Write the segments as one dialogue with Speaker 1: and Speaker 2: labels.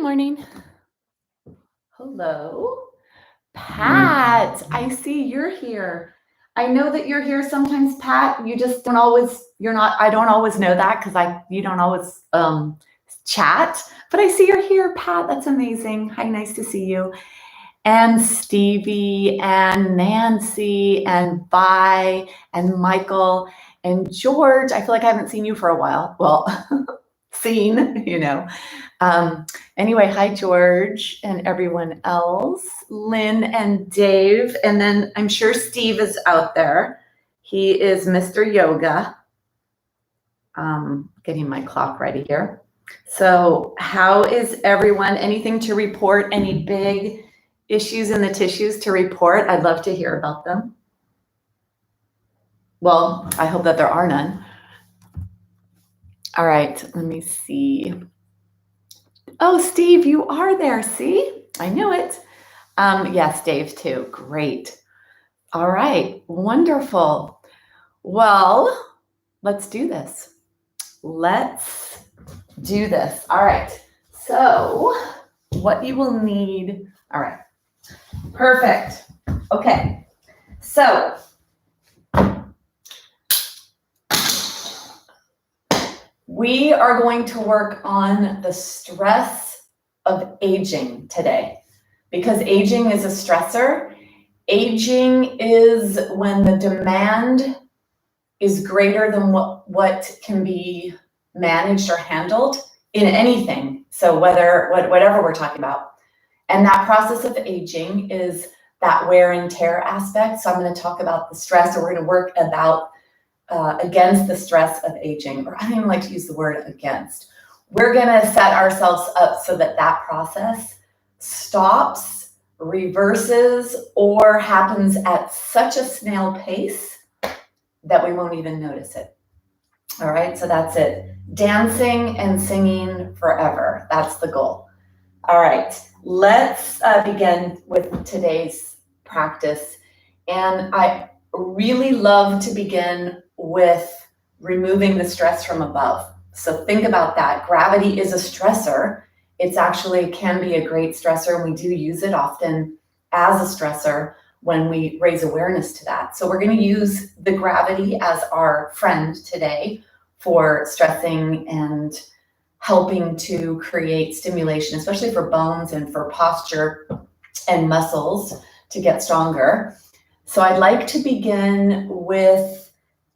Speaker 1: morning. Hello. Pat, I see you're here. I know that you're here sometimes, Pat. You just don't always, you're not, I don't always know that because you don't always chat, but I see you're here, Pat. That's amazing. Hi, nice to see you. And Stevie and Nancy and Vi and Michael and George. I feel like I haven't seen you for a while. Well, seen. Anyway, hi, George and everyone else, Lynn and Dave. And then I'm sure Steve is out there. He is Mr. Yoga. Getting my clock ready here. So how is everyone? Anything to report? Any big issues in the tissues to report? I'd love to hear about them. Well, I hope that there are none. All right, let me see. Oh, Steve, you are there. See, I knew it. Yes, Dave too. Great. All right, wonderful. Well, let's do this. Let's do this. All right. So what you will need. All right. Perfect. Okay. So we are going to work on the stress of aging today because aging is a stressor. Aging is when the demand is greater than what can be managed or handled in anything. So whatever we're talking about. And that process of aging is that wear and tear aspect. So I'm going to talk about the stress, or we're going to work about against the stress of aging, or I don't even like to use the word against. We're going to set ourselves up so that that process stops, reverses, or happens at such a snail pace that we won't even notice it. All right, so that's it. Dancing and singing forever. That's the goal. All right, let's begin with today's practice. And I really love to begin with removing the stress from above. So think about that. Gravity is a stressor. It's actually can be a great stressor, and we do use it often as a stressor when we raise awareness to that. So we're going to use the gravity as our friend today for stressing and helping to create stimulation, especially for bones and for posture and muscles to get stronger. So I'd like to begin with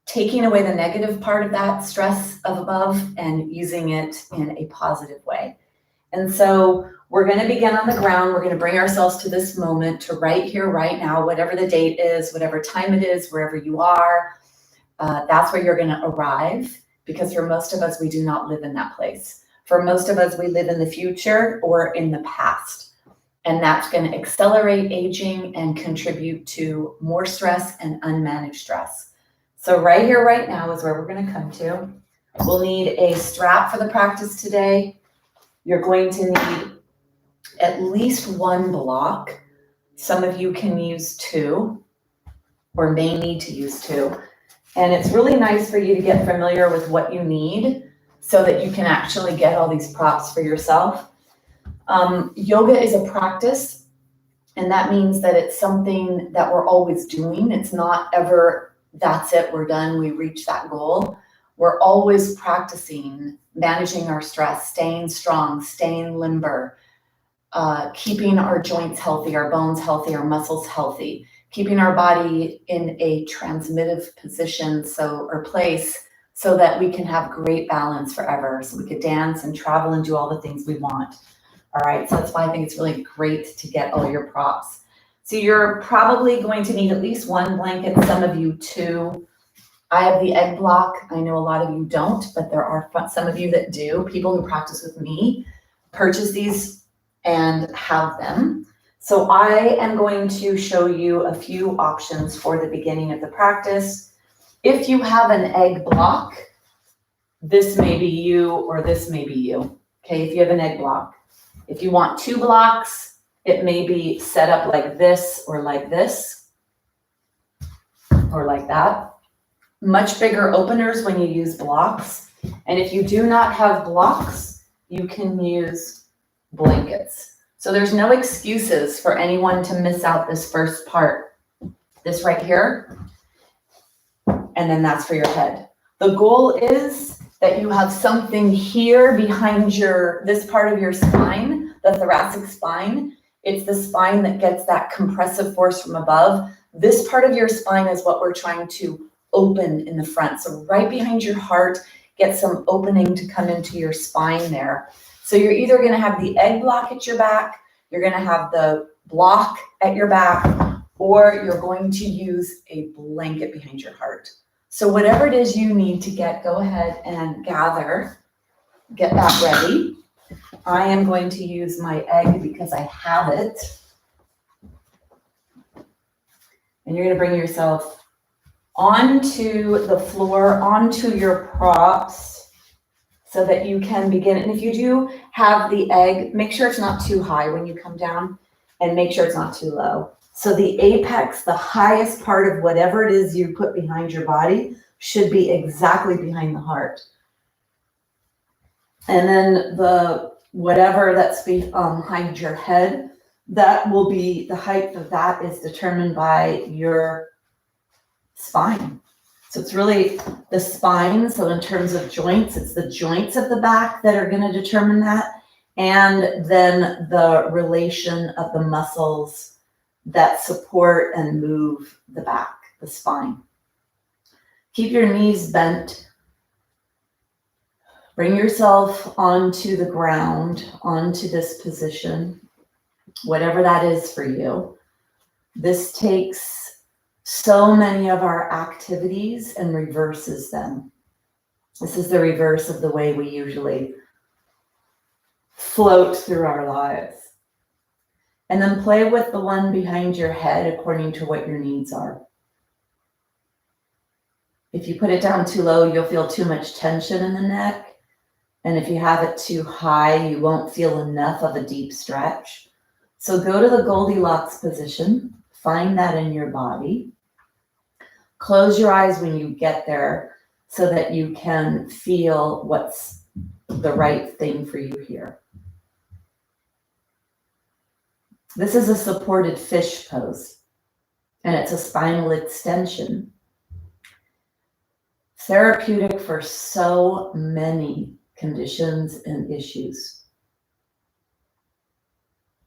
Speaker 1: taking away the negative part of that stress of above and using it in a positive way. And so we're going to begin on the ground. We're going to bring ourselves to this moment, to right here, right now, whatever the date is, whatever time it is, wherever you are, that's where you're going to arrive. Because for most of us, we do not live in that place. For most of us, we live in the future or in the past. And that's going to accelerate aging and contribute to more stress and unmanaged stress. So right here, right now is where we're going to come to. We'll need a strap for the practice today. You're going to need at least one block. Some of you can use two or may need to use two. And it's really nice for you to get familiar with what you need so that you can actually get all these props for yourself. Yoga is a practice, and that means that it's something that we're always doing. It's not ever, that's it, we're done, we reach that goal. We're always practicing managing our stress, staying strong, staying limber, keeping our joints healthy, our bones healthy, our muscles healthy, keeping our body in a transmittive position or place so that we can have great balance forever. So we could dance and travel and do all the things we want. All right, so that's why I think it's really great to get all your props. So you're probably going to need at least one blanket, some of you two. I have the egg block. I know a lot of you don't, but there are some of you that do. People who practice with me purchase these and have them. So I am going to show you a few options for the beginning of the practice. If you have an egg block, this may be you or this may be you. Okay, if you have an egg block. If you want two blocks, it may be set up like this or like this or like that. Much bigger openers when you use blocks. And if you do not have blocks, you can use blankets. So there's no excuses for anyone to miss out this first part. This right here, and then that's for your head. The goal is that you have something here behind this part of your spine, the thoracic spine. It's the spine that gets that compressive force from above. This part of your spine is what we're trying to open in the front. So right behind your heart, get some opening to come into your spine there. So you're either gonna have the egg block at your back, you're gonna have the block at your back, or you're going to use a blanket behind your heart. So whatever it is you need to go ahead and get that ready. I am going to use my egg because I have it. And you're gonna bring yourself onto the floor, onto your props, so that you can begin. And if you do have the egg, make sure it's not too high when you come down, and make sure it's not too low. So the apex, the highest part of whatever it is you put behind your body, should be exactly behind the heart. And then the whatever that's behind your head, that will be, the height of that is determined by your spine. So it's really the spine. So in terms of joints, it's the joints of the back that are going to determine that. And then the relation of the muscles that support and move the back, the spine. Keep your knees bent. Bring yourself onto the ground, onto this position, whatever that is for you. This takes so many of our activities and reverses them. This is the reverse of the way we usually float through our lives. And then play with the one behind your head according to what your needs are. If you put it down too low, you'll feel too much tension in the neck. And if you have it too high, you won't feel enough of a deep stretch. So go to the Goldilocks position, find that in your body. Close your eyes when you get there so that you can feel what's the right thing for you here. This is a supported fish pose, and it's a spinal extension. Therapeutic for so many conditions and issues.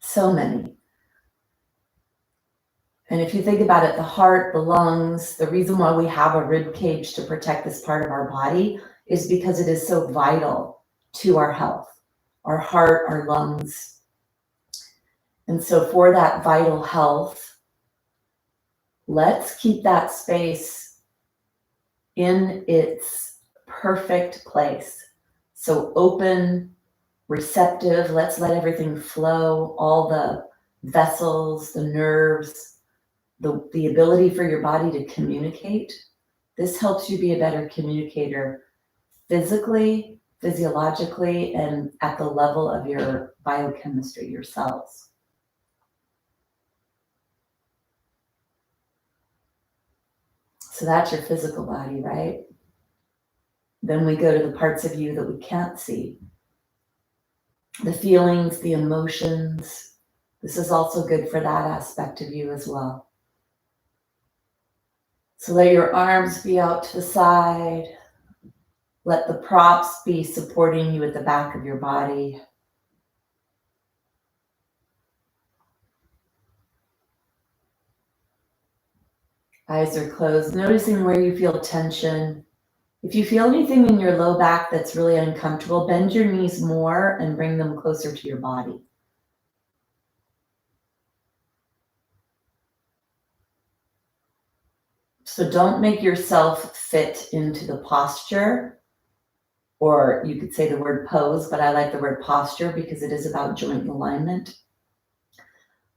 Speaker 1: So many. And if you think about it, the heart, the lungs, the reason why we have a rib cage to protect this part of our body is because it is so vital to our health, our heart, our lungs. And so for that vital health, let's keep that space in its perfect place. So open, receptive, let's let everything flow, all the vessels, the nerves, the ability for your body to communicate. This helps you be a better communicator physically, physiologically, and at the level of your biochemistry, your cells. So that's your physical body, right? Then we go to the parts of you that we can't see. The feelings, the emotions. This is also good for that aspect of you as well. So let your arms be out to the side. Let the props be supporting you at the back of your body. Eyes are closed, noticing where you feel tension. If you feel anything in your low back that's really uncomfortable, bend your knees more and bring them closer to your body. So don't make yourself fit into the posture, or you could say the word pose, but I like the word posture because it is about joint alignment.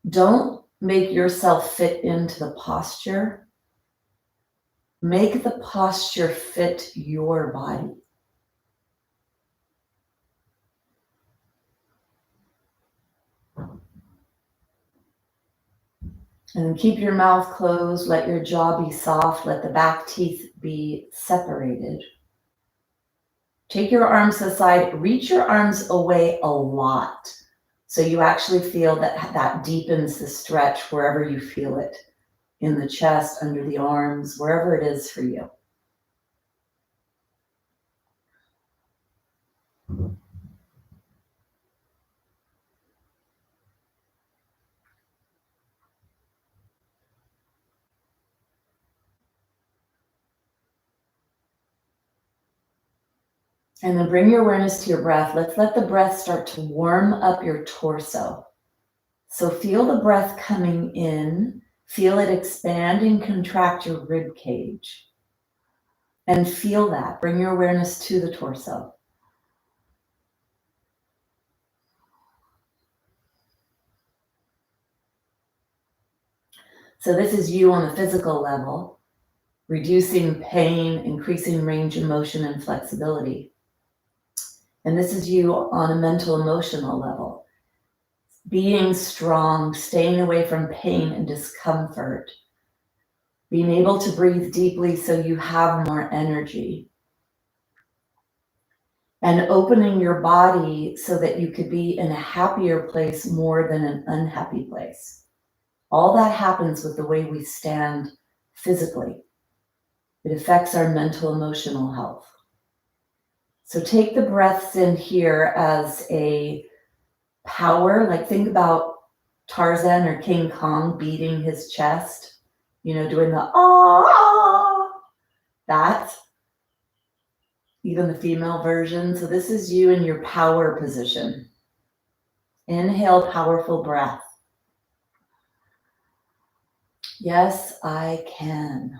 Speaker 1: Don't make yourself fit into the posture. Make the posture fit your body. And keep your mouth closed, let your jaw be soft, let the back teeth be separated. Take your arms to the side, reach your arms away a lot.
Speaker 2: So you actually feel that deepens the stretch wherever you feel it, in the chest, under the arms, wherever it is for you. And then bring your awareness to your breath. Let's let the breath start to warm up your torso. So feel the breath coming in, feel it expand and contract your rib cage. And feel that. Bring your awareness to the torso. So this is you on the physical level, reducing pain, increasing range of motion and flexibility. And this is you on a mental, emotional level, being strong, staying away from pain and discomfort, being able to breathe deeply so you have more energy, and opening your body so that you could be in a happier place more than an unhappy place. All that happens with the way we stand physically. It affects our mental, emotional health. So take the breaths in here as a power, like think about Tarzan or King Kong beating his chest, doing the ah, that, even the female version. So this is you in your power position. Inhale, powerful breath. Yes, I can.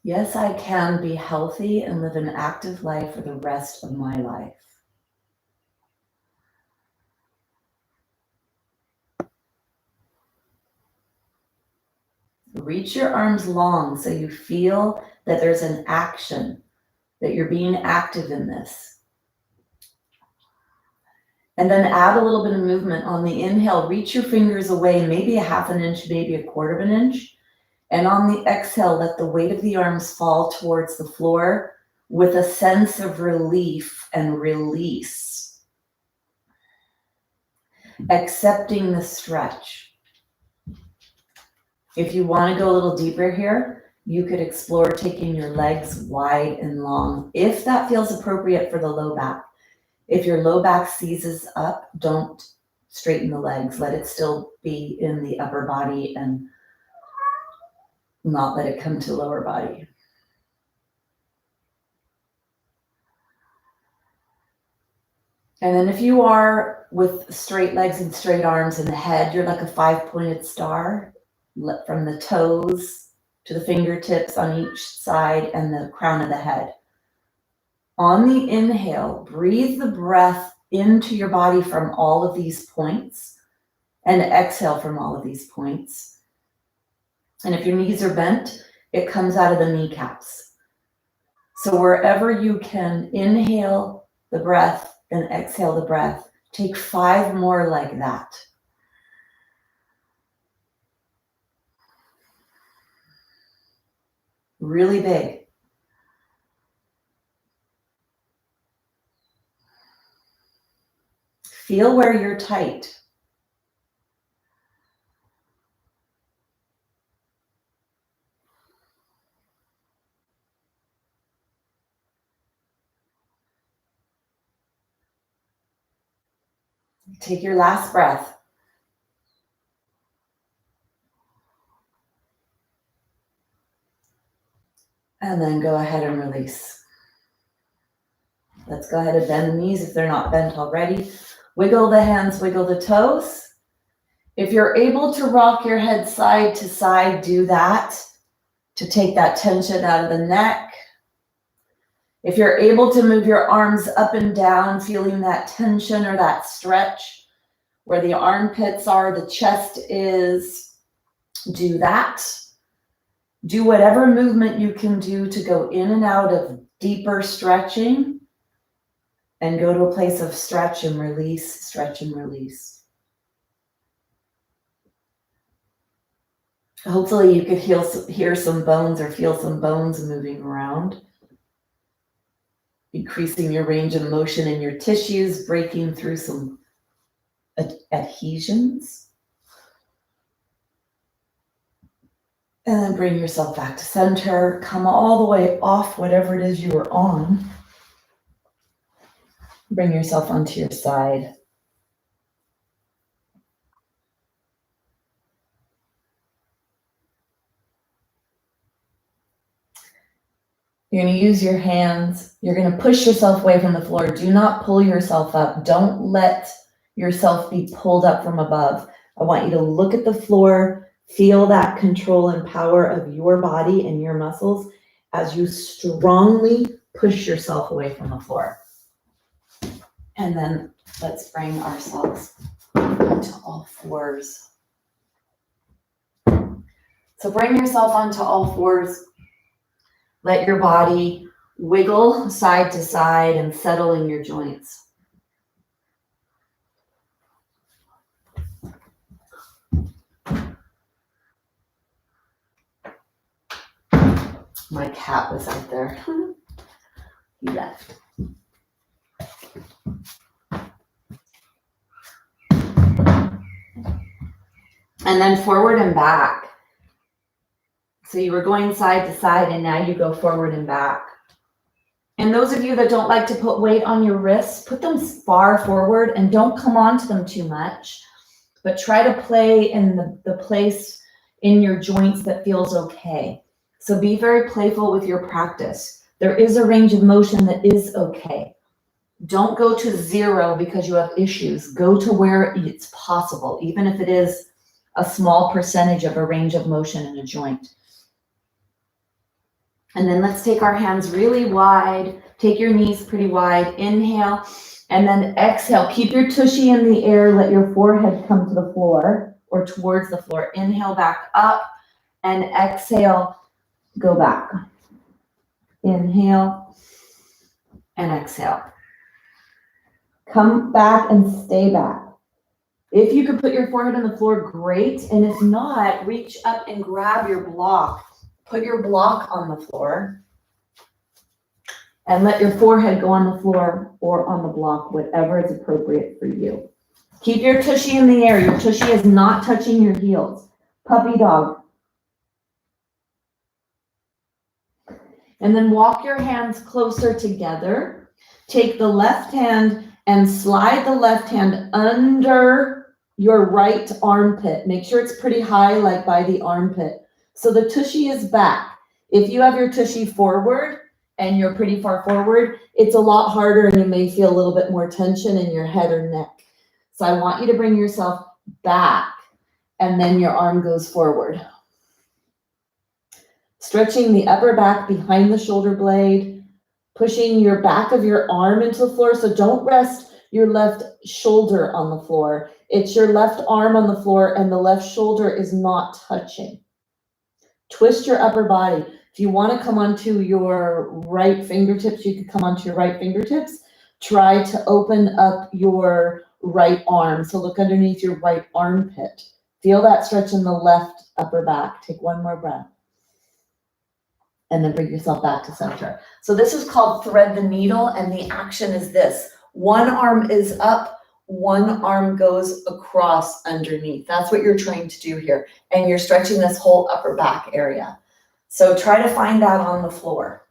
Speaker 2: Yes, I can be healthy and live an active life for the rest of my life. Reach your arms long so you feel that there's an action, that you're being active in this. And then add a little bit of movement on the inhale. Reach your fingers away, maybe a half an inch, maybe a quarter of an inch. And on the exhale, let the weight of the arms fall towards the floor with a sense of relief and release. Accepting the stretch. If you want to go a little deeper here, you could explore taking your legs wide and long, if that feels appropriate for the low back. If your low back seizes up, don't straighten the legs. Let it still be in the upper body and not let it come to lower body. And then if you are with straight legs and straight arms and the head, you're like a 5-pointed star from the toes to the fingertips on each side and the crown of the head. On the inhale, breathe the breath into your body from all of these points and exhale from all of these points. And if your knees are bent, it comes out of the kneecaps. So wherever you can inhale the breath and exhale the breath, take 5 more like that. Really big. Feel where you're tight. Take your last breath. And then go ahead and release. Let's go ahead and bend the knees if they're not bent already. Wiggle the hands, wiggle the toes. If you're able to rock your head side to side, do that to take that tension out of the neck. If you're able to move your arms up and down, feeling that tension or that stretch where the armpits are, the chest is, do that. Do whatever movement you can do to go in and out of deeper stretching and go to a place of stretch and release, stretch and release. Hopefully you could hear some bones or feel some bones moving around. increasing your range of motion in your tissues, breaking through some adhesions. And then bring yourself back to center. Come all the way off whatever it is you were on. Bring yourself onto your side. You're going to use your hands. You're going to push yourself away from the floor. Do not pull yourself up. Don't let yourself be pulled up from above. I want you to look at the floor, feel that control and power of your body and your muscles as you strongly push yourself away from the floor. And then let's bring ourselves onto all fours. So bring yourself onto all fours. Let your body wiggle side to side and settle in your joints. My cat was out there. He left. And then forward and back. So you were going side to side and now you go forward and back. And those of you that don't like to put weight on your wrists, put them far forward and don't come onto them too much, but try to play in the place in your joints that feels okay. So be very playful with your practice. There is a range of motion that is okay. Don't go to zero because you have issues. Go to where it's possible, even if it is a small percentage of a range of motion in a joint. And then let's take our hands really wide. Take your knees pretty wide. Inhale, and then exhale. Keep your tushy in the air. Let your forehead come to the floor or towards the floor. Inhale back up, and exhale, go back. Inhale and exhale. Come back and stay back. If you could put your forehead on the floor, great. And if not, reach up and grab your block. Put your block on the floor and let your forehead go on the floor or on the block, whatever is appropriate for you. Keep your tushy in the air. Your tushy is not touching your heels. Puppy dog. And then walk your hands closer together. Take the left hand and slide the left hand under your right armpit. Make sure it's pretty high, like by the armpit. So the tushy is back. If you have your tushy forward and you're pretty far forward, it's a lot harder and you may feel a little bit more tension in your head or neck. So I want you to bring yourself back and then your arm goes forward. Stretching the upper back behind the shoulder blade, pushing your back of your arm into the floor. So don't rest your left shoulder on the floor. It's your left arm on the floor and the left shoulder is not touching. Twist your upper body. If you want to come onto your right fingertips, you can come onto your right fingertips. Try to open up your right arm. So look underneath your right armpit. Feel that stretch in the left upper back. Take one more breath. And then bring yourself back to center. So this is called thread the needle, and the action is this. One arm is up, one arm goes across underneath. That's what you're trying to do here. And you're stretching this whole upper back area. So try to find that on the floor.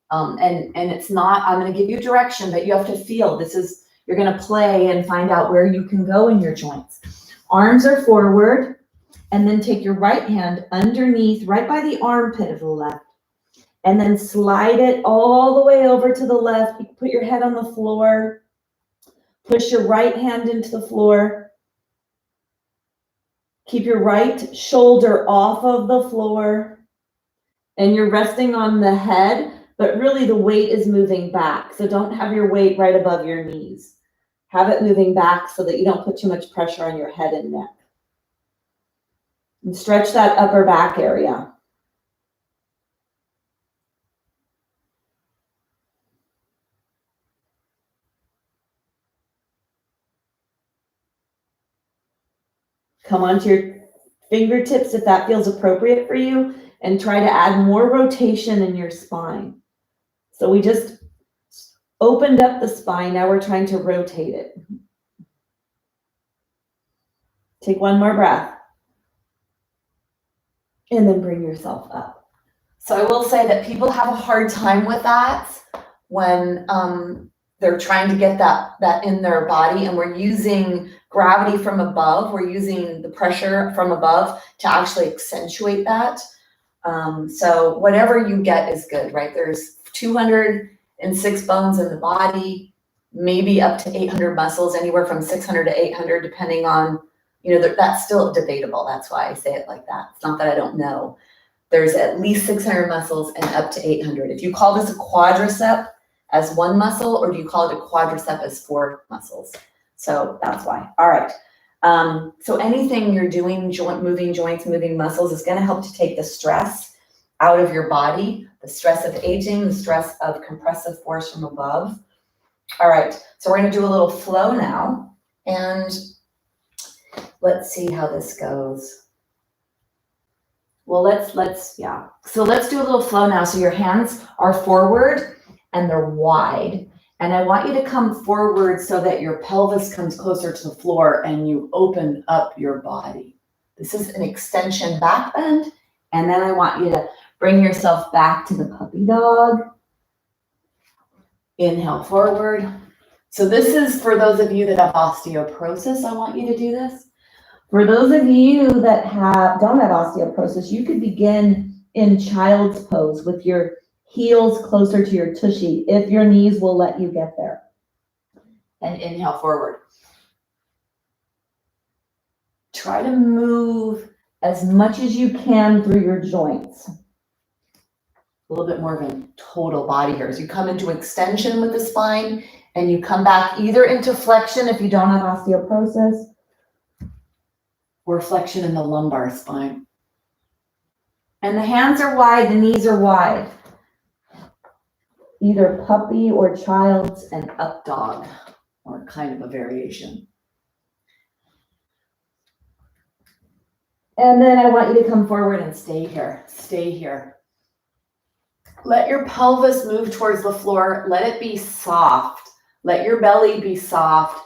Speaker 2: And it's not, I'm going to give you direction, but you have to feel. This is, you're going to play and find out where you can go in your joints. Arms are forward, and then take your right hand underneath, right by the armpit of the left. And then slide it all the way over to the left. Put your head on the floor. Push your right hand into the floor. Keep your right shoulder off of the floor. And you're resting on the head, but really the weight is moving back. So don't have your weight right above your knees. Have it moving back so that you don't put too much pressure on your head and neck. And stretch that upper back area. Come onto your fingertips if that feels appropriate for you, and try to add more rotation in your spine. So we just Opened up the spine. Now we're trying to rotate it. Take one more breath. And then bring yourself up.
Speaker 1: So I will say that people have a hard time with that when they're trying to get that in their body, and we're using gravity from above. We're using the pressure from above to actually accentuate that. So whatever you get is good, right? There's 206 bones in the body, maybe up to 800 muscles, anywhere from 600 to 800, depending on, that's still debatable. That's why I say it like that. It's not that I don't know. There's at least 600 muscles and up to 800. If you call this a quadricep as one muscle, or do you call it a quadricep as 4 muscles? So that's why. All right. So anything you're doing, moving joints, moving muscles, is going to help to take the stress out of your body, the stress of aging, the stress of compressive force from above. All right. So we're going to do a little flow now, and let's see how this goes. Well, let's So let's do a little flow now. So your hands are forward and they're wide. And I want you to come forward so that your pelvis comes closer to the floor and you open up your body. This is an extension back bend. And then I want you to bring yourself back to the puppy dog. Inhale forward. So this is for those of you that have osteoporosis. I want you to do this. For those of you that don't have osteoporosis, you could begin in child's pose with your heels closer to your tushy if your knees will let you get there. And inhale forward. Try to move as much as you can through your joints. A little bit more of a total body here. So you come into extension with the spine, and you come back either into flexion if you don't have osteoporosis, or flexion in the lumbar spine. And the hands are wide, the knees are wide. Either puppy or child's and up dog, or kind of a variation. And then I want you to come forward and stay here. Stay here. Let your pelvis move towards the floor. Let it be soft. Let your belly be soft.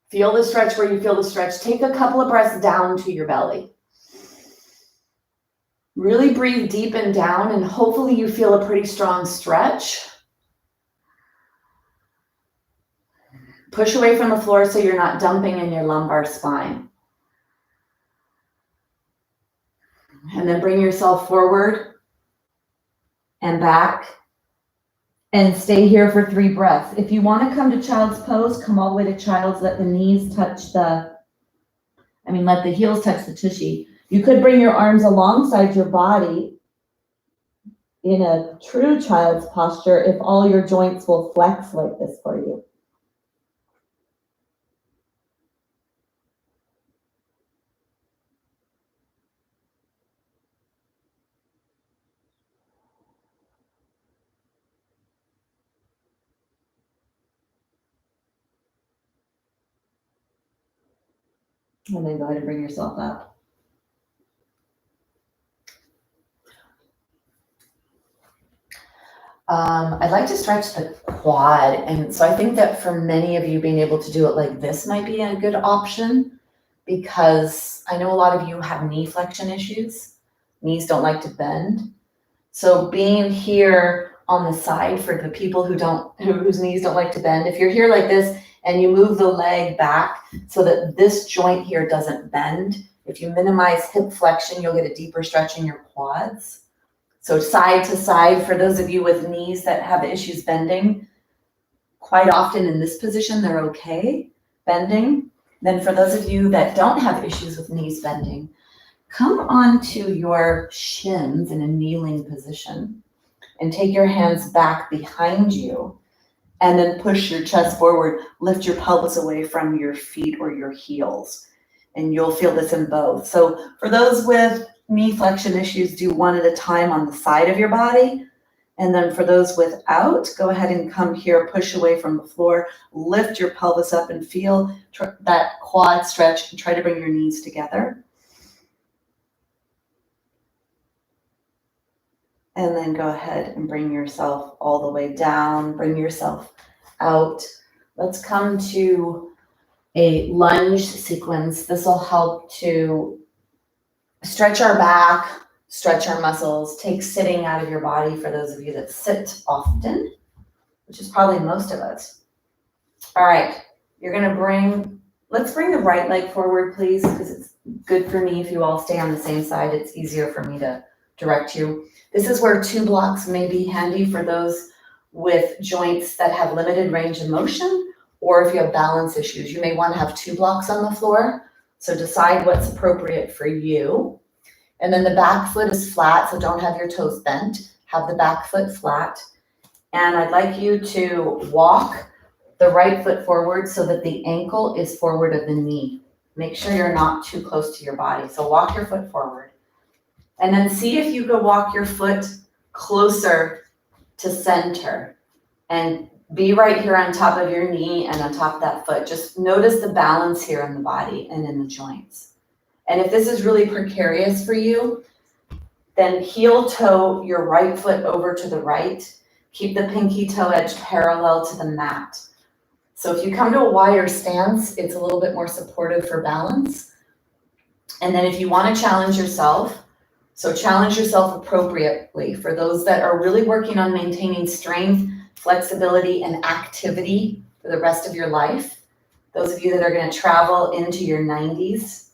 Speaker 1: Feel the stretch where you feel the stretch. Take a couple of breaths down to your belly. Really breathe deep and down, and hopefully you feel a pretty strong stretch. Push away from the floor so you're not dumping in your lumbar spine. And then bring yourself forward and back. And stay here for 3 breaths. If you want to come to child's pose, come all the way to child's. Let the heels touch the tushy. You could bring your arms alongside your body in a true child's posture if all your joints will flex like this for you. And then go ahead and bring yourself up. I'd like to stretch the quad. And so I think that for many of you, being able to do it like this might be a good option, because I know a lot of you have knee flexion issues. Knees don't like to bend. So being here on the side for the people whose knees don't like to bend, if you're here like this and you move the leg back so that this joint here doesn't bend, if you minimize hip flexion, you'll get a deeper stretch in your quads. So side to side, for those of you with knees that have issues bending, quite often in this position, they're okay bending. Then for those of you that don't have issues with knees bending, come onto your shins in a kneeling position and take your hands back behind you, and then push your chest forward, lift your pelvis away from your feet or your heels. And you'll feel this in both. So for those with knee flexion issues, do one at a time on the side of your body. And then for those without, go ahead and come here, push away from the floor, lift your pelvis up and feel that quad stretch, and try to bring your knees together. And then go ahead and bring yourself all the way down. Bring yourself
Speaker 2: out. Let's come to a lunge sequence. This will help to stretch our back, stretch our muscles, take sitting out of your body for those of you that sit often, which is probably most of us. All right, let's bring the right leg forward, please, because it's good for me if you all stay on the same side. It's easier for me to direct you. This is where 2 blocks may be handy for those with joints that have limited range of motion, or if you have balance issues. You may want to have 2 blocks on the floor, so decide what's appropriate for you. And then the back foot is flat, so don't have your toes bent. Have the back foot flat. And I'd like you to walk the right foot forward so that the ankle is forward of the knee. Make sure you're not too close to your body. So walk your foot forward. And then see if you could walk your foot closer to center. And be right here on top of your knee and on top of that foot. Just notice the balance here in the body and in the joints. And if this is really precarious for you, then heel toe your right foot over to the right. Keep the pinky toe edge parallel to the mat. So if you come to a wider stance, it's a little bit more supportive for balance. And then if you want to challenge yourself, so challenge yourself appropriately. For those that are really working on maintaining strength, flexibility, and activity for the rest of your life, those of you that are going to travel into your 90s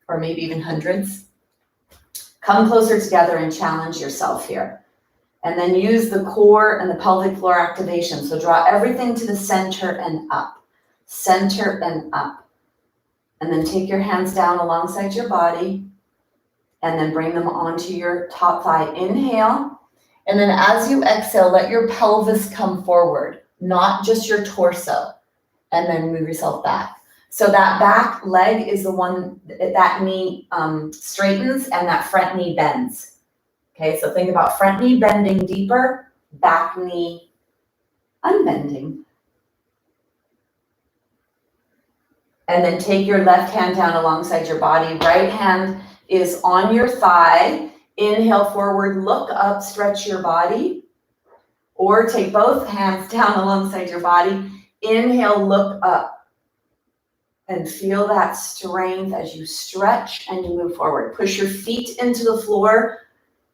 Speaker 2: or maybe even hundreds, come closer together and challenge yourself here. And then use the core and the pelvic floor activation. So draw everything to the center and up. Center and up. And then take your hands down alongside your body. And then bring them onto your top thigh. Inhale. And then as you exhale, let your pelvis come forward, not just your torso. And then move yourself back. So that back leg is the one, that knee straightens and that front knee bends. Okay, so think about front knee bending deeper, back knee unbending. And then take your left hand down alongside your body. Right hand is on your thigh. Inhale forward, look up, stretch your body. Or take both hands down alongside your body. Inhale, look up. And feel that strength as you stretch and you move forward. Push your feet into the floor.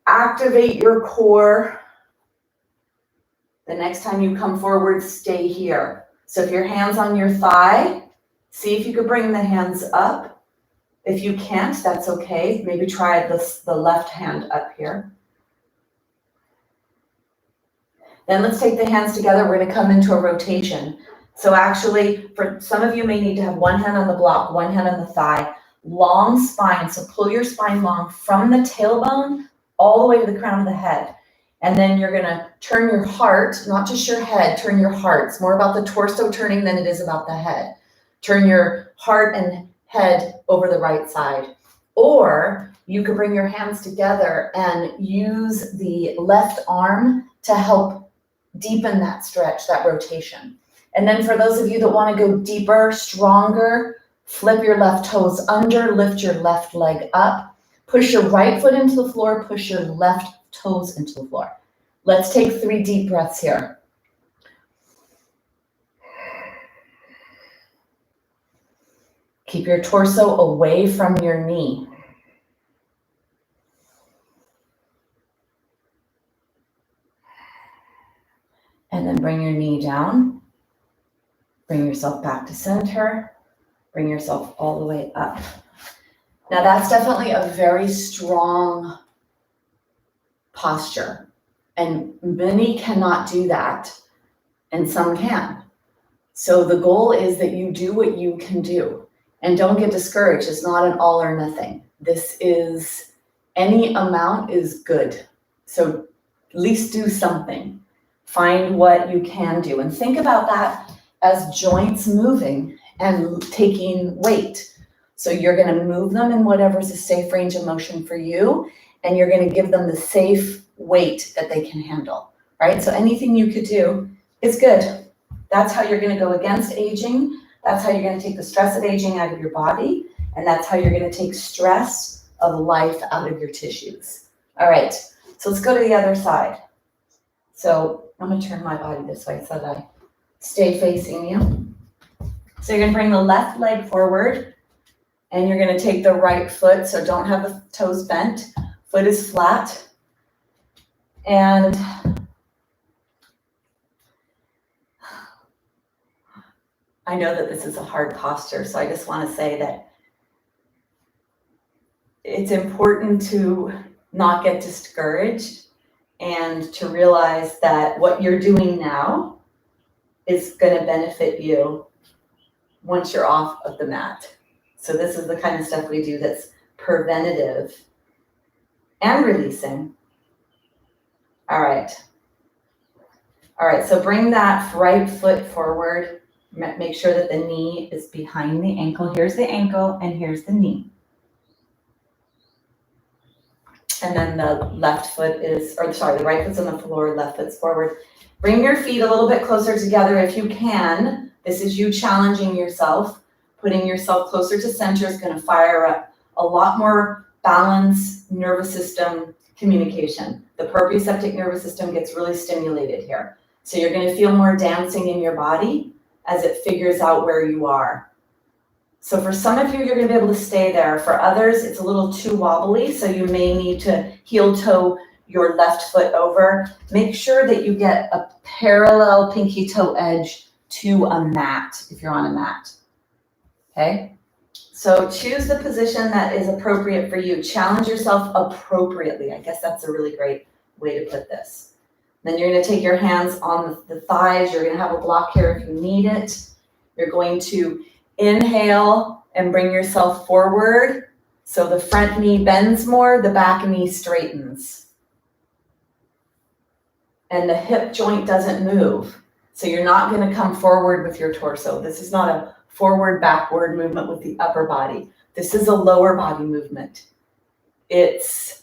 Speaker 2: Activate your core. The next time you come forward, stay here. So if your hand's on your thigh, see if you could bring the hands up. If you can't, that's okay. Maybe try the left hand up here. Then let's take the hands together. We're going to come into a rotation. So actually, for some of you may need to have one hand on the block, one hand on the thigh. Long spine, so pull your spine long from the tailbone all the way to the crown of the head. And then you're gonna turn your heart, not just your head, turn your heart. It's more about the torso turning than it is about the head. Turn your heart and head over the right side. Or you could bring your hands together and use the left arm to help deepen that stretch, that rotation. And then for those of you that wanna go deeper, stronger, flip your left toes under, lift your left leg up. Push your right foot into the floor, push your left toes into the floor. Let's take 3 deep breaths here. Keep your torso away from your knee. And then bring your knee down. Bring yourself back to center. Bring yourself all the way up. Now that's definitely a very strong posture, and many cannot do that, and some can. So the goal is that you do what you can do, and don't get discouraged. It's not an all or nothing. This is, any amount is good. So at least do something. Find what you can do, and think about that as joints moving and taking weight. So you're going to move them in whatever's a safe range of motion for you, and you're going to give them the safe weight that they can handle, right? So anything you could do is good. That's how you're going to go against aging. That's how you're going to take the stress of aging out of your body, and that's how you're going to take stress of life out of your tissues. All right, so let's go to the other side. So I'm going to turn my body this way so that I
Speaker 1: stay facing you. So you're gonna bring the left leg forward and you're gonna take the right foot, so don't have the toes bent, foot is flat. And I know that this is a hard posture, so I just wanna say that it's important to not get discouraged and to realize that what you're doing now is gonna benefit you once you're off of the mat. So this is the kind of stuff we do that's preventative and releasing. All right, so bring that right foot forward. Make sure that the knee is behind the ankle. Here's the ankle and here's the knee. And then the left foot is, the right foot's on the floor, left foot's forward. Bring your feet a little bit closer together if you can. This is you challenging yourself. Putting yourself closer to center is gonna fire up a lot more balance, nervous system communication. The proprioceptic nervous system gets really stimulated here. So you're gonna feel more dancing in your body as it figures out where you are. So for some of you, you're gonna be able to stay there. For others, it's a little too wobbly, so you may need to heel toe your left foot over. Make sure that you get a parallel pinky toe edge to a mat, if you're on a mat, okay? So choose the position that is appropriate for you. Challenge yourself appropriately. I guess that's a really great way to put this. Then you're gonna take your hands on the thighs. You're gonna have a block here if you need it. You're going to inhale and bring yourself forward. So the front knee bends more, the back knee straightens. And the hip joint doesn't move. So you're not gonna come forward with your torso. This is not a forward, backward movement with the upper body. This is a lower body movement. It's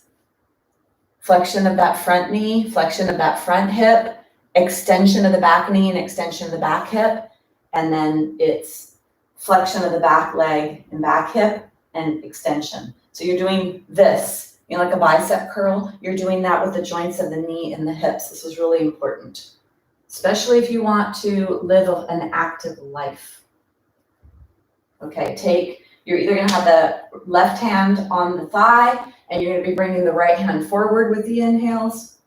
Speaker 1: flexion of that front knee, flexion of that front hip, extension of the back knee and extension of the back hip, and then it's flexion of the back leg and back hip and extension. So you're doing this, like a bicep curl, you're doing that with the joints of the knee and the hips. This is really important, especially if you want to live an active life. Okay, you're either gonna have the left hand on the thigh and you're gonna be bringing the right hand forward with the inhales,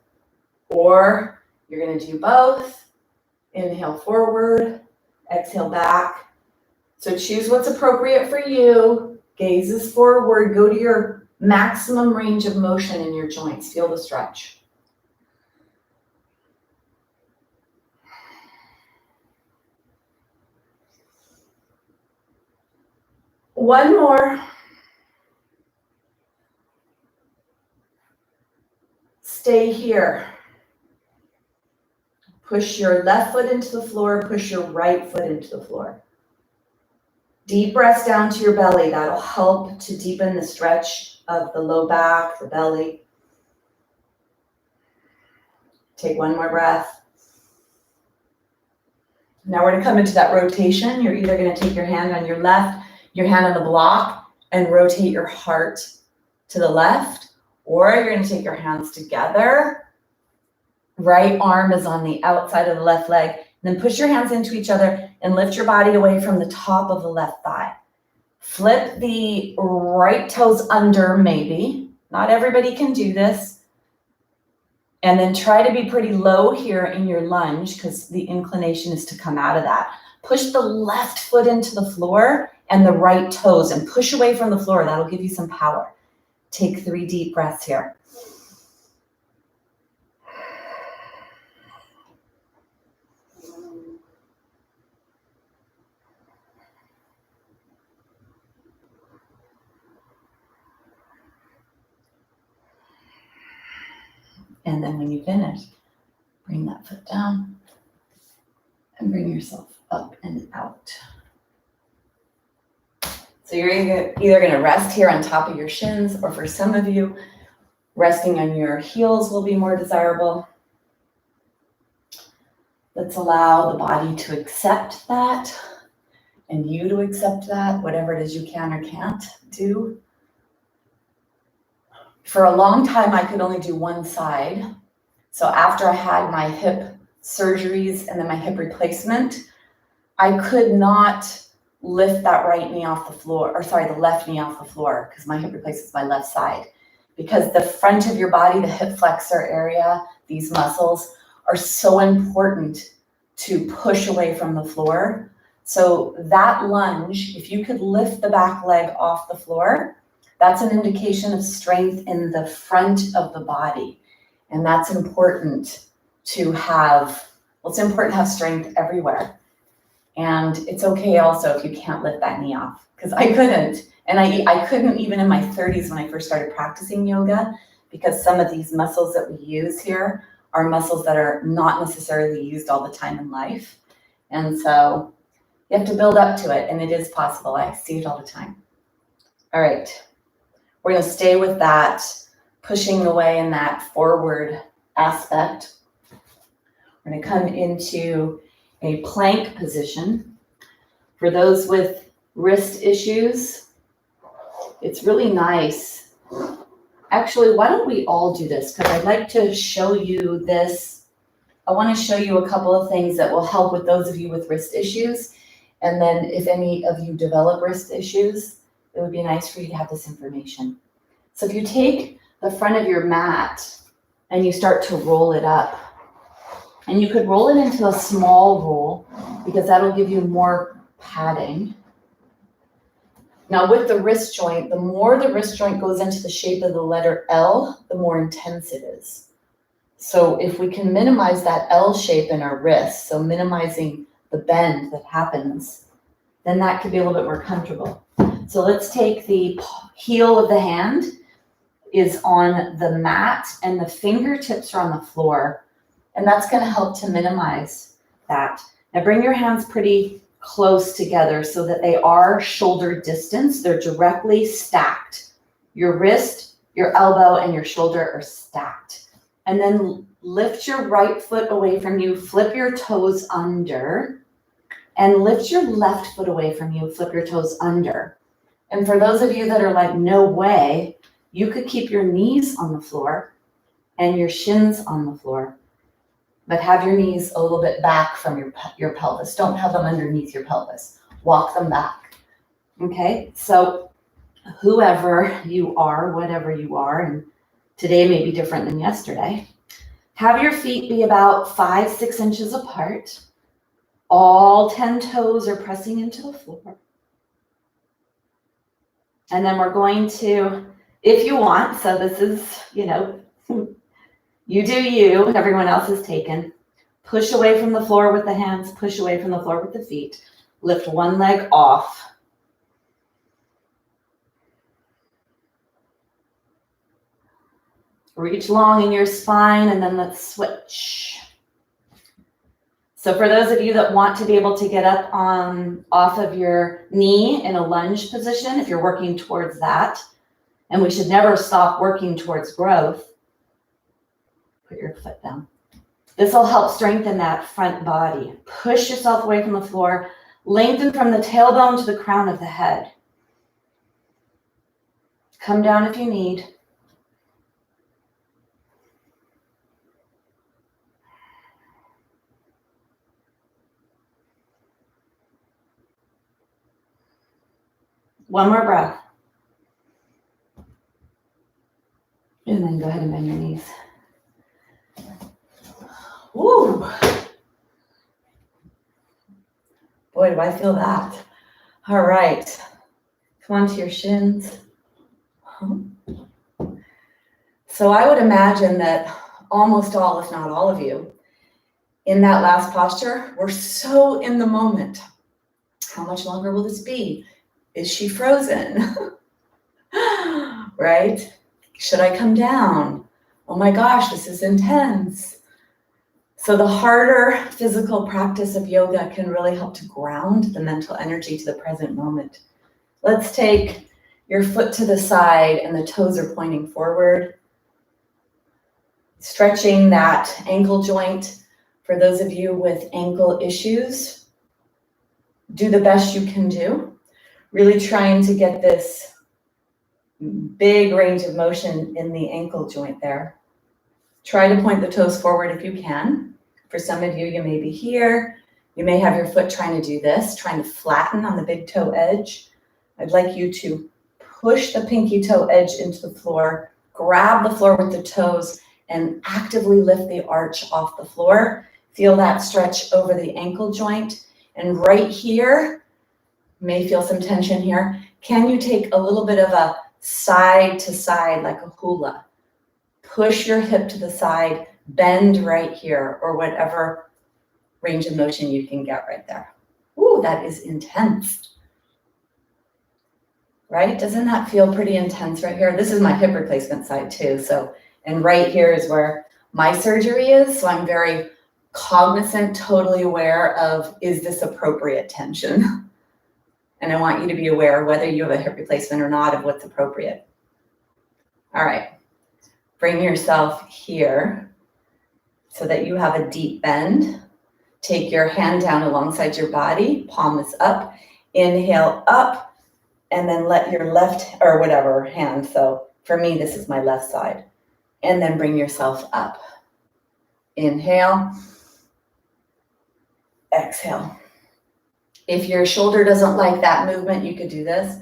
Speaker 1: or you're gonna do both. Inhale forward, exhale back. So choose what's appropriate for you. Gazes forward, go to your maximum range of motion in your joints. Feel the stretch. One more. Stay here. Push your left foot into the floor, push your right foot into the floor. Deep breaths down to your belly. That'll help to deepen the stretch of the low back, the belly. Take one more breath. Now we're gonna come into that rotation. You're either gonna take your hand on your left, your hand on the block, and rotate your heart to the left, or you're gonna take your hands together. Right arm is on the outside of the left leg, and then push your hands into each other and lift your body away from the top of the left thigh. Flip the right toes under, maybe. Not everybody can do this. And then try to be pretty low here in your lunge because the inclination is to come out of that. Push the left foot into the floor and the right toes and push away from the floor. That'll give you some power. Take 3 deep breaths here. And then when you finish, bring that foot down and bring yourself up and out. So you're either gonna rest here on top of your shins, or for some of you, resting on your heels will be more desirable. Let's allow the body to accept that and you to accept that, whatever it is you can or can't do. For a long time, I could only do one side. So after I had my hip surgeries and then my hip replacement, I could not lift that right knee off the floor, or sorry, the left knee off the floor, because my hip replaces my left side. Because the front of your body, the hip flexor area, these muscles are so important to push away from the floor. So that lunge, if you could lift the back leg off the floor, that's an indication of strength in the front of the body. And that's important to have, well, it's important to have strength everywhere. And it's okay also if you can't lift that knee off, because I couldn't. And I couldn't even in my 30s when I first started practicing yoga, because some of these muscles that we use here are muscles that are not necessarily used all the time in life. And so you have to build up to it, and it is possible. I see it all the time. All right, we're gonna stay with that, pushing away in that forward aspect. We're gonna come into a plank position. For those with wrist issues, it's really nice. Actually, why don't we all do this? Because I'd like to show you this. I want to show you a couple of things that will help with those of you with wrist issues. And then if any of you develop wrist issues, it would be nice for you to have this information. So if you take the front of your mat and you start to roll it up, and you could roll it into a small roll because that'll give you more padding. Now with the wrist joint, the more the wrist joint goes into the shape of the letter L, the more intense it is. So if we can minimize that L shape in our wrist, so minimizing the bend that happens, then that could be a little bit more comfortable. So let's take the heel of the hand is on the mat and the fingertips are on the floor. And that's going to help to minimize that. Now bring your hands pretty close together so that they are shoulder distance. They're directly stacked. Your wrist, your elbow, and your shoulder are stacked. And then lift your right foot away from you, flip your toes under, and lift your left foot away from you, flip your toes under. And for those of you that are like, no way, you could keep your knees on the floor and your shins on the floor. But have your knees a little bit back from your pelvis. Don't have them underneath your pelvis. Walk them back. Okay, so whoever you are, whatever you are, and today may be different than yesterday, have your feet be about 5-6 inches apart. All 10 toes are pressing into the floor. And then we're going to, if you want, so this is, you do you, everyone else is taken. Push away from the floor with the hands, push away from the floor with the feet. Lift one leg off. Reach long in your spine, and then let's switch. So for those of you that want to be able to get up off of your knee in a lunge position, if you're working towards that, and we should never stop working towards growth, put your foot down. This will help strengthen that front body. Push yourself away from the floor. Lengthen from the tailbone to the crown of the head. Come down if you need. One more breath. And then go ahead and bend your knees. Woo! Boy, do I feel that. All right. Come on to your shins. So I would imagine that almost all, if not all of you, in that last posture, we're so in the moment. How much longer will this be? Is she frozen? Right? Should I come down? Oh my gosh, this is intense. So the harder physical practice of yoga can really help to ground the mental energy to the present moment. Let's take your foot to the side and the toes are pointing forward. Stretching that ankle joint. For those of you with ankle issues, do the best you can do. Really trying to get this big range of motion in the ankle joint there. Try to point the toes forward if you can. For some of you, you may be here. You may have your foot trying to do this, trying to flatten on the big toe edge. I'd like you to push the pinky toe edge into the floor, grab the floor with the toes, and actively lift the arch off the floor. Feel that stretch over the ankle joint. And right here, you may feel some tension here. Can you take a little bit of a side to side like a hula? Push your hip to the side, bend right here, or whatever range of motion you can get right there. Ooh, that is intense. Right? Doesn't that feel pretty intense right here? This is my hip replacement side too. So, and right here is where my surgery is. So I'm very cognizant, totally aware of, is this appropriate tension? And I want you to be aware, whether you have a hip replacement or not, of what's appropriate. All right. Bring yourself here so that you have a deep bend. Take your hand down alongside your body, palm is up. Inhale up, and then let your left, or whatever hand, so for me, this is my left side. And then bring yourself up. Inhale, exhale. If your shoulder doesn't like that movement, you could do this,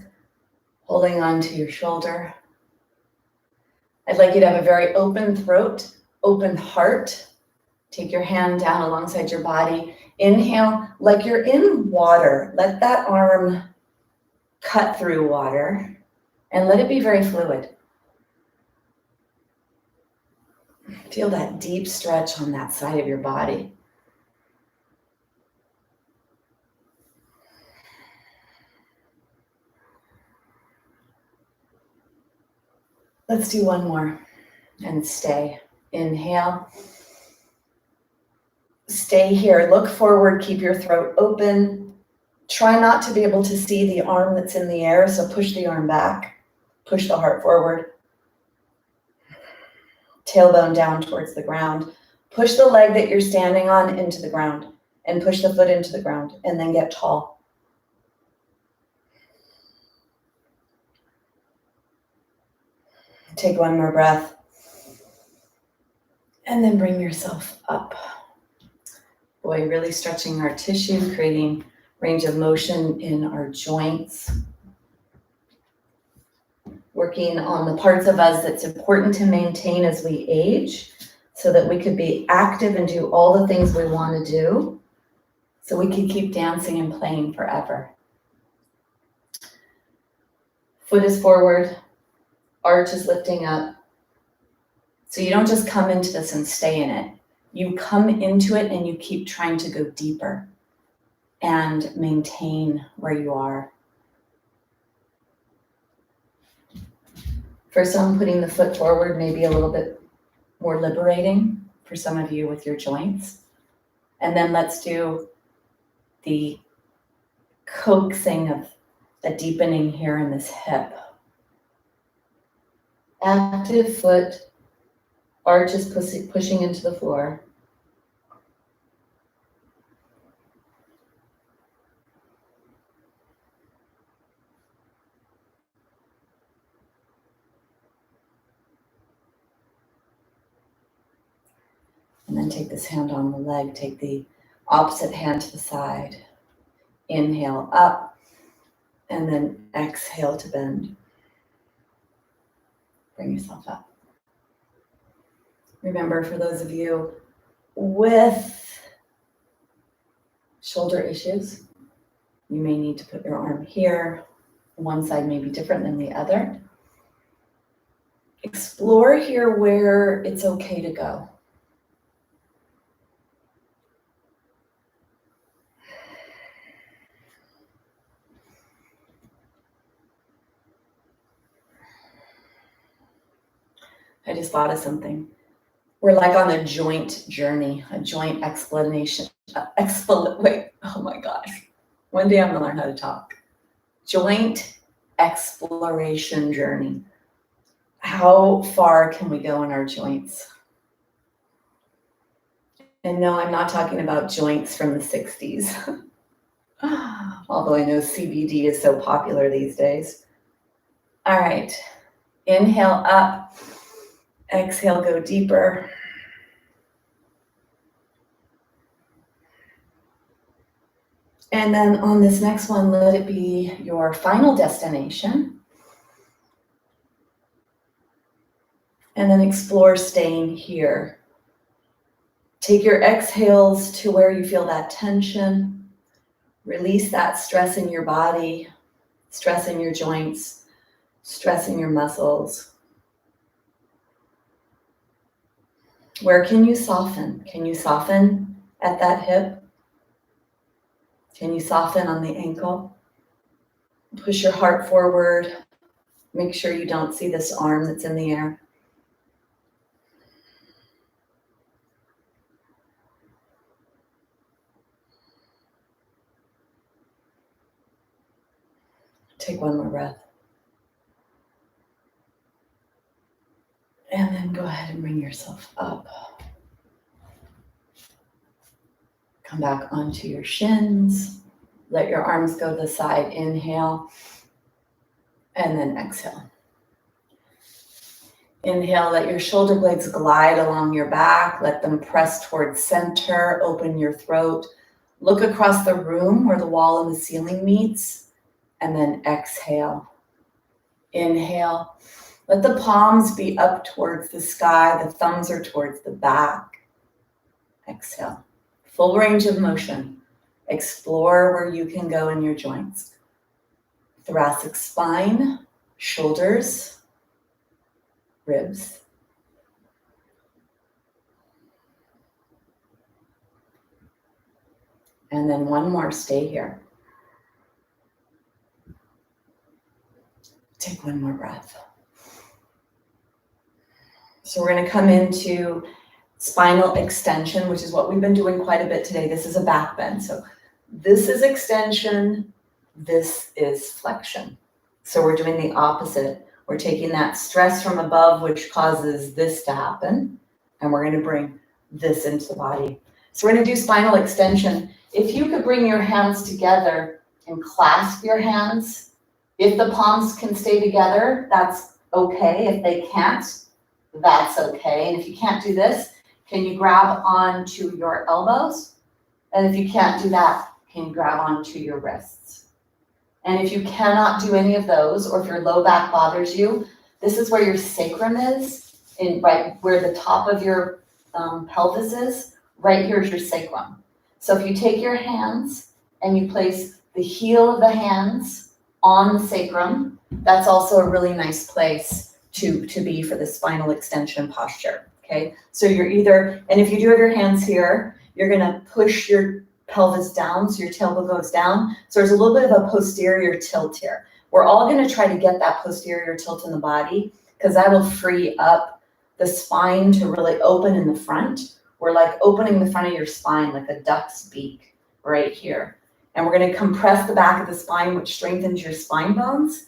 Speaker 1: holding on to your shoulder. I'd like you to have a very open throat, open heart. Take your hand down alongside your body. Inhale like you're in water. Let that arm cut through water and let it be very fluid. Feel that deep stretch on that side of your body. Let's do one more and stay. Inhale. Stay here. Look forward. Keep your throat open. Try not to be able to see the arm that's in the air, so push the arm back. Push the heart forward. Tailbone down towards the ground. Push the leg that you're standing on into the ground and push the foot into the ground and then get tall. Take one more breath and then bring yourself up. Boy, really stretching our tissue, creating range of motion in our joints. Working on the parts of us that's important to maintain as we age so that we could be active and do all the things we want to do so we can keep dancing and playing forever. Foot is forward, arch is lifting up. So you don't just come into this and stay in it. You come into it and you keep trying to go deeper and maintain where you are. For some, putting the foot forward may be a little bit more liberating for some of you with your joints. And then let's do the coaxing of a deepening here in this hip. Active foot, arch is pushing into the floor. And then take this hand on the leg, take the opposite hand to the side. Inhale up, and then exhale to bend. Bring yourself up. Remember, for those of you with shoulder issues, you may need to put your arm here. One side may be different than the other. Explore here where it's okay to go. I just thought of something. We're like on a joint journey, a joint explanation. Wait, oh my gosh. One day I'm gonna learn how to talk. Joint exploration journey. How far can we go in our joints? And no, I'm not talking about joints from the 60s. Although I know CBD is so popular these days. All right, inhale up. Exhale, go deeper. And then on this next one, let it be your final destination. And then explore staying here. Take your exhales to where you feel that tension. Release that stress in your body, stress in your joints, stress in your muscles. Where can you soften? Can you soften at that hip? Can you soften on the ankle? Push your heart forward. Make sure you don't see this arm that's in the air. Take one more breath. And then go ahead and bring yourself up. Come back onto your shins. Let your arms go to the side. Inhale. And then exhale. Inhale, let your shoulder blades glide along your back. Let them press towards center. Open your throat. Look across the room where the wall and the ceiling meets. And then exhale. Inhale. Let the palms be up towards the sky. The thumbs are towards the back. Exhale. Full range of motion. Explore where you can go in your joints. Thoracic spine, shoulders, ribs. And then one more, stay here. Take one more breath. So we're going to come into spinal extension, which is what we've been doing quite a bit today. This is a back bend. So this is extension, this is flexion. So we're doing the opposite. We're taking that stress from above, which causes this to happen, and we're going to bring this into the body. So we're going to do spinal extension. If you could bring your hands together and clasp your hands, if the palms can stay together, that's okay. If they can't, that's okay. And if you can't do this, can you grab onto your elbows? And if you can't do that, can you grab onto your wrists? And if you cannot do any of those, or if your low back bothers you, this is where your sacrum is, in right where the top of your pelvis is. Right here is your sacrum. So if you take your hands and you place the heel of the hands on the sacrum, that's also a really nice place to be for the spinal extension posture. Okay, so you're either, and if you do have your hands here, you're gonna push your pelvis down, so your tailbone goes down. So there's a little bit of a posterior tilt here. We're all gonna try to get that posterior tilt in the body, because that'll free up the spine to really open in the front. We're like opening the front of your spine like a duck's beak right here. And we're gonna compress the back of the spine, which strengthens your spine bones.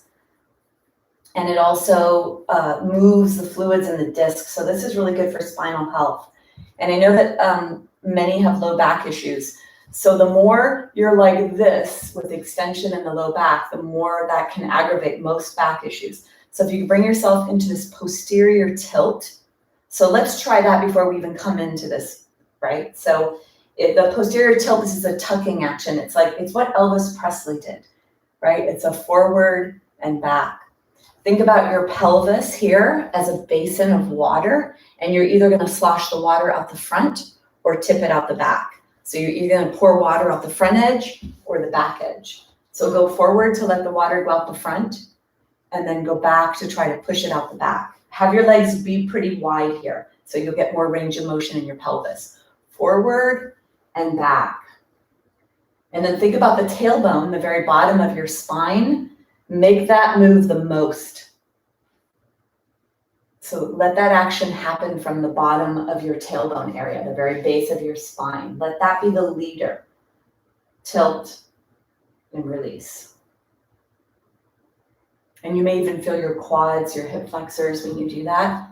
Speaker 1: And it also moves the fluids in the disc. So this is really good for spinal health. And I know that many have low back issues. So the more you're like this with extension in the low back, the more that can aggravate most back issues. So if you bring yourself into this posterior tilt, so let's try that before we even come into this, right? So the posterior tilt, this is a tucking action. It's what Elvis Presley did, right? It's a forward and back. Think about your pelvis here as a basin of water, and you're either going to slosh the water out the front or tip it out the back. So you're either going to pour water out the front edge or the back edge. So go forward to let the water go out the front, and then go back to try to push it out the back. Have your legs be pretty wide here, so you'll get more range of motion in your pelvis. Forward and back. And then think about the tailbone, the very bottom of your spine. Make that move the most. So let that action happen from the bottom of your tailbone area, the very base of your spine. Let that be the leader. Tilt and release. And you may even feel your quads, your hip flexors when you do that.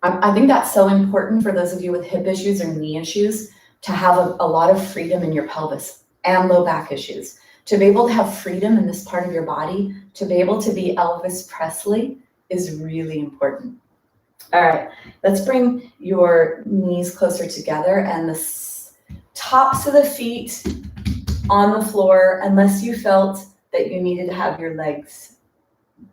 Speaker 1: I think that's so important for those of you with hip issues or knee issues to have a lot of freedom in your pelvis, and low back issues. To be able to have freedom in this part of your body, to be able to be Elvis Presley is really important. All right, let's bring your knees closer together and the tops of the feet on the floor unless you felt that you needed to have your legs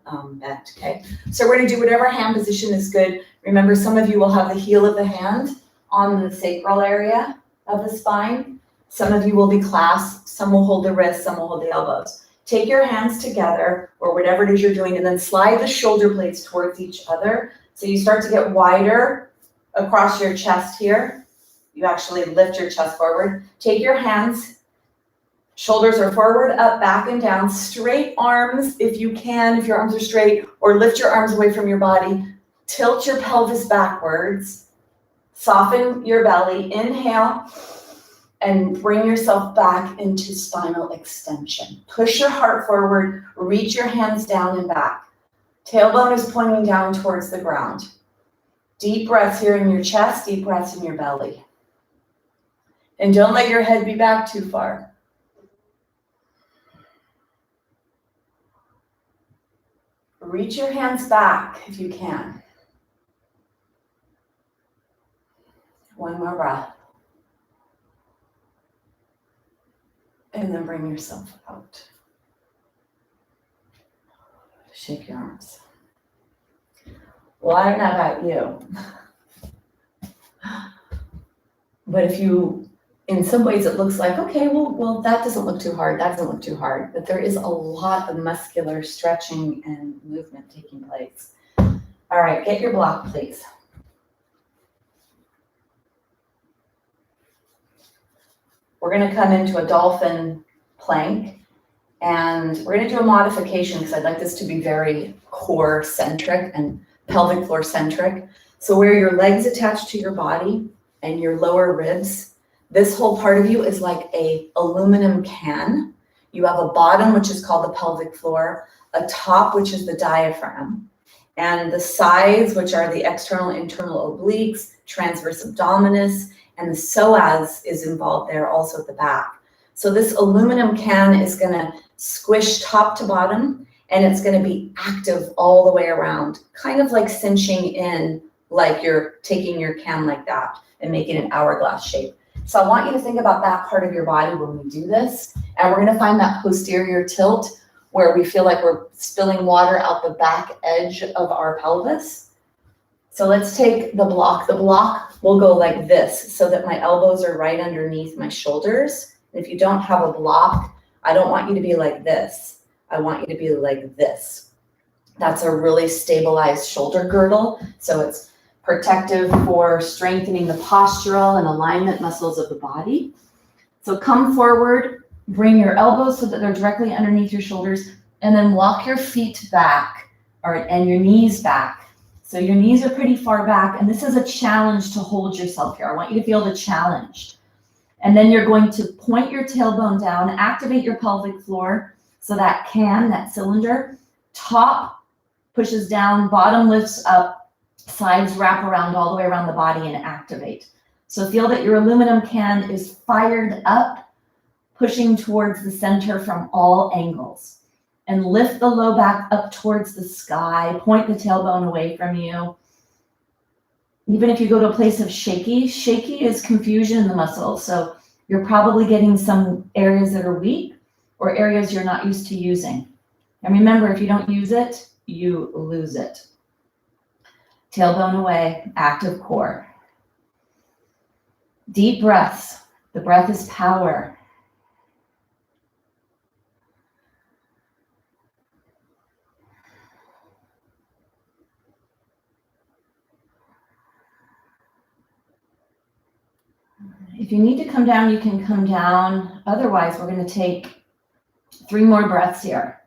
Speaker 1: bent, okay? So we're gonna do whatever hand position is good. Remember, some of you will have the heel of the hand on the sacral area of the spine. Some of you will be clasped, some will hold the wrists, some will hold the elbows. Take your hands together, or whatever it is you're doing, and then slide the shoulder blades towards each other. So you start to get wider across your chest here. You actually lift your chest forward. Take your hands, shoulders are forward, up, back, and down. Straight arms if you can, if your arms are straight, or lift your arms away from your body. Tilt your pelvis backwards. Soften your belly. Inhale, and bring yourself back into spinal extension. Push your heart forward, reach your hands down and back. Tailbone is pointing down towards the ground. Deep breaths here in your chest, deep breaths in your belly. And don't let your head be back too far. Reach your hands back if you can. One more breath. And then bring yourself out. Shake your arms. Well, I don't know about you. But if you, in some ways it looks like, okay, well, that doesn't look too hard, that doesn't look too hard. But there is a lot of muscular stretching and movement taking place. All right, get your block, please. We're gonna come into a dolphin plank, and we're gonna do a modification because I'd like this to be very core centric and pelvic floor centric. So where your legs attach to your body and your lower ribs, this whole part of you is like a aluminum can. You have a bottom, which is called the pelvic floor, a top, which is the diaphragm, and the sides, which are the external and internal obliques, transverse abdominis, and the psoas is involved there also at the back. So this aluminum can is gonna squish top to bottom, and it's gonna be active all the way around, kind of like cinching in, like you're taking your can like that and making an hourglass shape. So I want you to think about that part of your body when we do this, and we're gonna find that posterior tilt where we feel like we're spilling water out the back edge of our pelvis. So let's take the block. The block will go like this so that my elbows are right underneath my shoulders. And if you don't have a block, I don't want you to be like this. I want you to be like this. That's a really stabilized shoulder girdle. So it's protective for strengthening the postural and alignment muscles of the body. So come forward, bring your elbows so that they're directly underneath your shoulders, and then walk your feet back, and your knees back. So your knees are pretty far back, and this is a challenge to hold yourself here. I want you to feel the challenge. And then you're going to point your tailbone down, activate your pelvic floor. So that can, that cylinder, top pushes down, bottom lifts up, sides wrap around all the way around the body and activate. So feel that your aluminum can is fired up, pushing towards the center from all angles. And lift the low back up towards the sky, point the tailbone away from you. Even if you go to a place of shaky is confusion in the muscles. So you're probably getting some areas that are weak or areas you're not used to using. And remember, if you don't use it, you lose it. Tailbone away, active core. Deep breaths. The breath is power. If you need to come down, you can come down. Otherwise, we're going to take 3 more breaths here.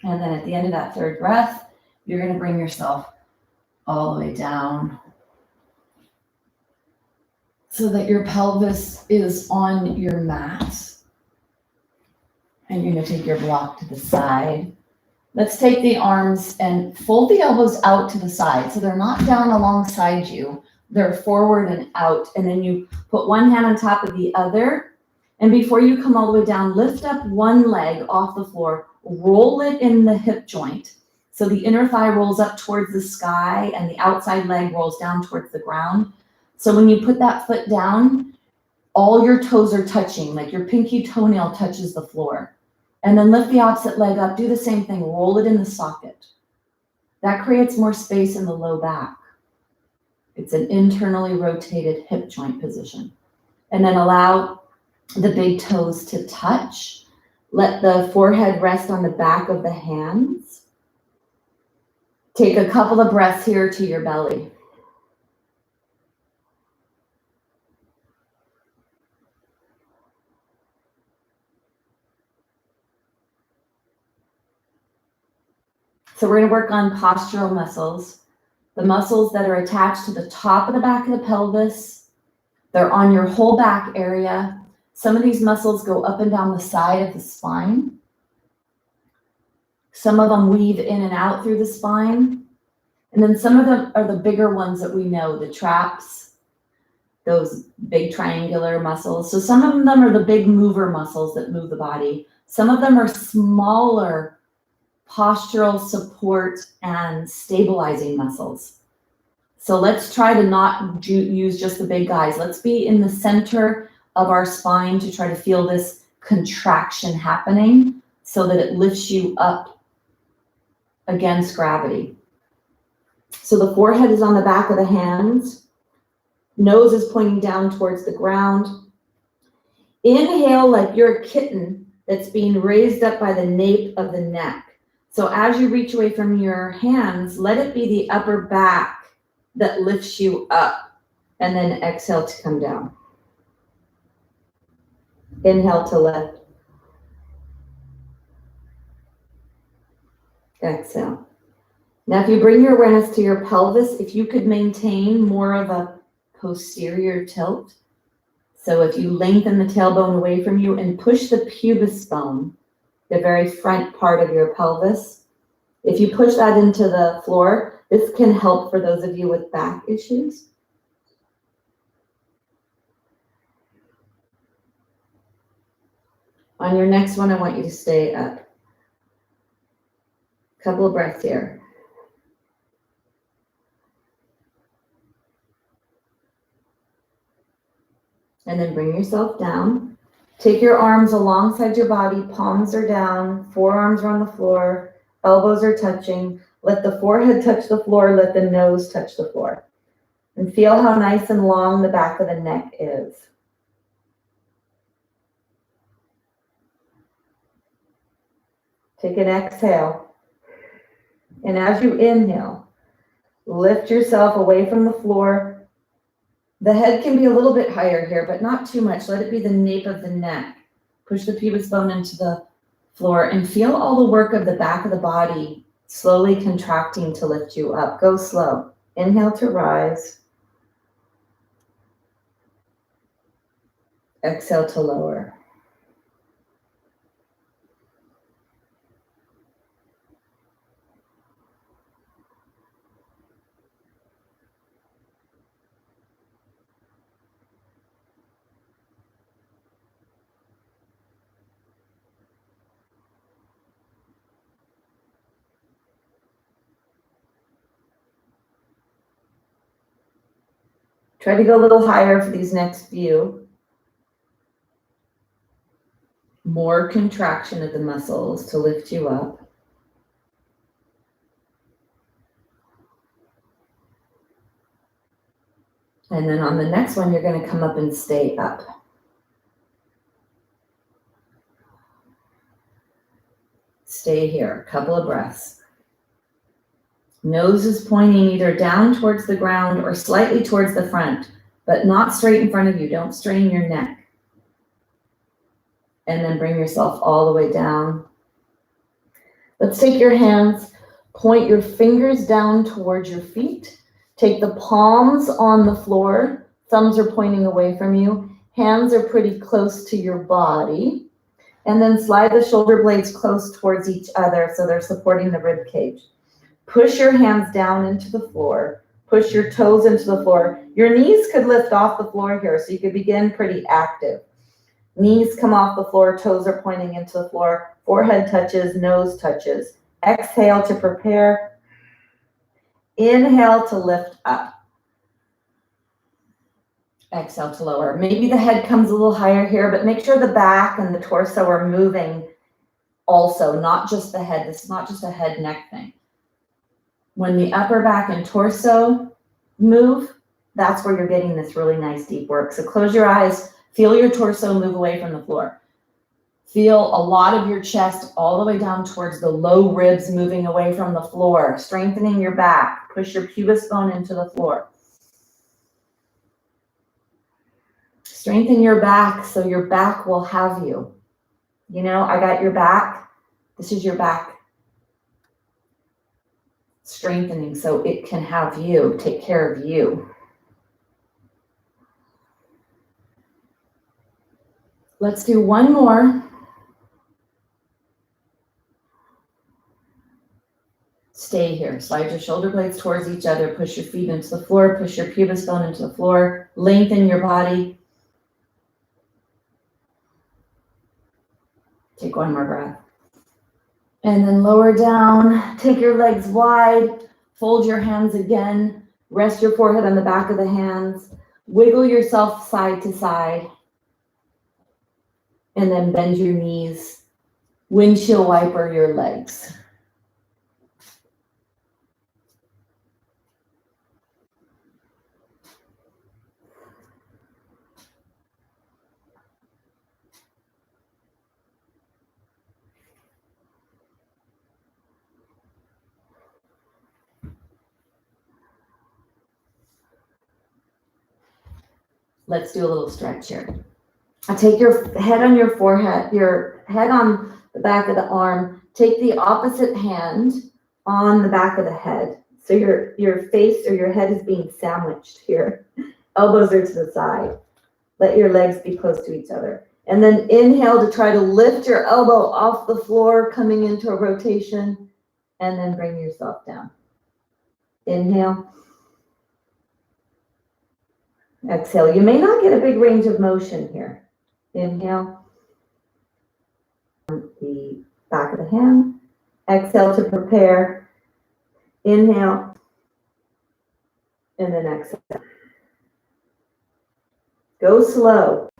Speaker 1: And then at the end of that 3rd breath, you're going to bring yourself all the way down so that your pelvis is on your mat. And you're going to take your block to the side. Let's take the arms and fold the elbows out to the side. So they're not down alongside you. They're forward and out. And then you put one hand on top of the other
Speaker 2: And before you come all the way down, lift up one leg off the floor, roll it in the hip joint. So the inner thigh rolls up towards the sky and the outside leg rolls down towards the ground. So when you put that foot down, all your toes are touching, like your pinky toenail touches the floor. And then lift the opposite leg up, do the same thing, roll it in the socket. That creates more space in the low back. It's an internally rotated hip joint position. And then allow the big toes to touch. Let the forehead rest on the back of the hands. Take a couple of breaths here to your belly. So we're going to work on postural muscles, the muscles that are attached to the top of the back of the pelvis. They're on your whole back area. Some of these muscles go up and down the side of the spine. Some of them weave in and out through the spine. And then some of them are the bigger ones that we know, the traps, those big triangular muscles. So some of them are the big mover muscles that move the body. Some of them are smaller postural support and stabilizing muscles. So let's try to not use just the big guys. Let's be in the center of our spine to try to feel this contraction happening so that it lifts you up against gravity. So the forehead is on the back of the hands. Nose is pointing down towards the ground. Inhale like you're a kitten that's being raised up by the nape of the neck. So as you reach away from your hands, let it be the upper back that lifts you up, and then exhale to come down. Inhale to lift. Exhale. Now if you bring your awareness to your pelvis, if you could maintain more of a posterior tilt. So if you lengthen the tailbone away from you and push the pubis bone, the very front part of your pelvis. If you push that into the floor, this can help for those of you with back issues. On your next one, I want you to stay up. Couple of breaths here. And then bring yourself down. Take your arms alongside your body, palms are down, forearms are on the floor, elbows are touching. Let the forehead touch the floor, let the nose touch the floor. And feel how nice and long the back of the neck is. Take an exhale. And as you inhale, lift yourself away from the floor. The head can be a little bit higher here, but not too much. Let it be the nape of the neck. Push the pubis bone into the floor and feel all the work of the back of the body slowly contracting to lift you up. Go slow. Inhale to rise. Exhale to lower. Try to go a little higher for these next few. More contraction of the muscles to lift you up. And then on the next one, you're going to come up and stay up. Stay here, a couple of breaths. Nose is pointing either down towards the ground or slightly towards the front, but not straight in front of you. Don't strain your neck. And then bring yourself all the way down. Let's take your hands, point your fingers down towards your feet. Take the palms on the floor. Thumbs are pointing away from you. Hands are pretty close to your body. And then slide the shoulder blades close towards each other so they're supporting the rib cage. Push your hands down into the floor. Push your toes into the floor. Your knees could lift off the floor here, so you could begin pretty active. Knees come off the floor, toes are pointing into the floor, forehead touches, nose touches. Exhale to prepare. Inhale to lift up. Exhale to lower. Maybe the head comes a little higher here, but make sure the back and the torso are moving also, not just the head. This is not just a head neck thing. When the upper back and torso move, that's where you're getting this really nice deep work. So close your eyes, feel your torso move away from the floor. Feel a lot of your chest all the way down towards the low ribs moving away from the floor, strengthening your back. Push your pubis bone into the floor. Strengthen your back so your back will have you. You know, I got your back. This is your back. Strengthening so it can have you, take care of you. Let's do one more. Stay here. Slide your shoulder blades towards each other. Push your feet into the floor. Push your pubis bone into the floor. Lengthen your body. Take one more breath. And then lower down. Take your legs wide. Fold your hands again. Rest your forehead on the back of the hands. Wiggle yourself side to side. And then bend your knees. Windshield wiper your legs. Let's do a little stretch here. Take your head on your forehead, your head on the back of the arm. Take the opposite hand on the back of the head. So your face or your head is being sandwiched here. Elbows are to the side. Let your legs be close to each other. And then inhale to try to lift your elbow off the floor, coming into a rotation, and then bring yourself down. Inhale. Exhale. You may not get a big range of motion here. Inhale. The back of the hand. Exhale to prepare. Inhale. And then exhale. Go slow.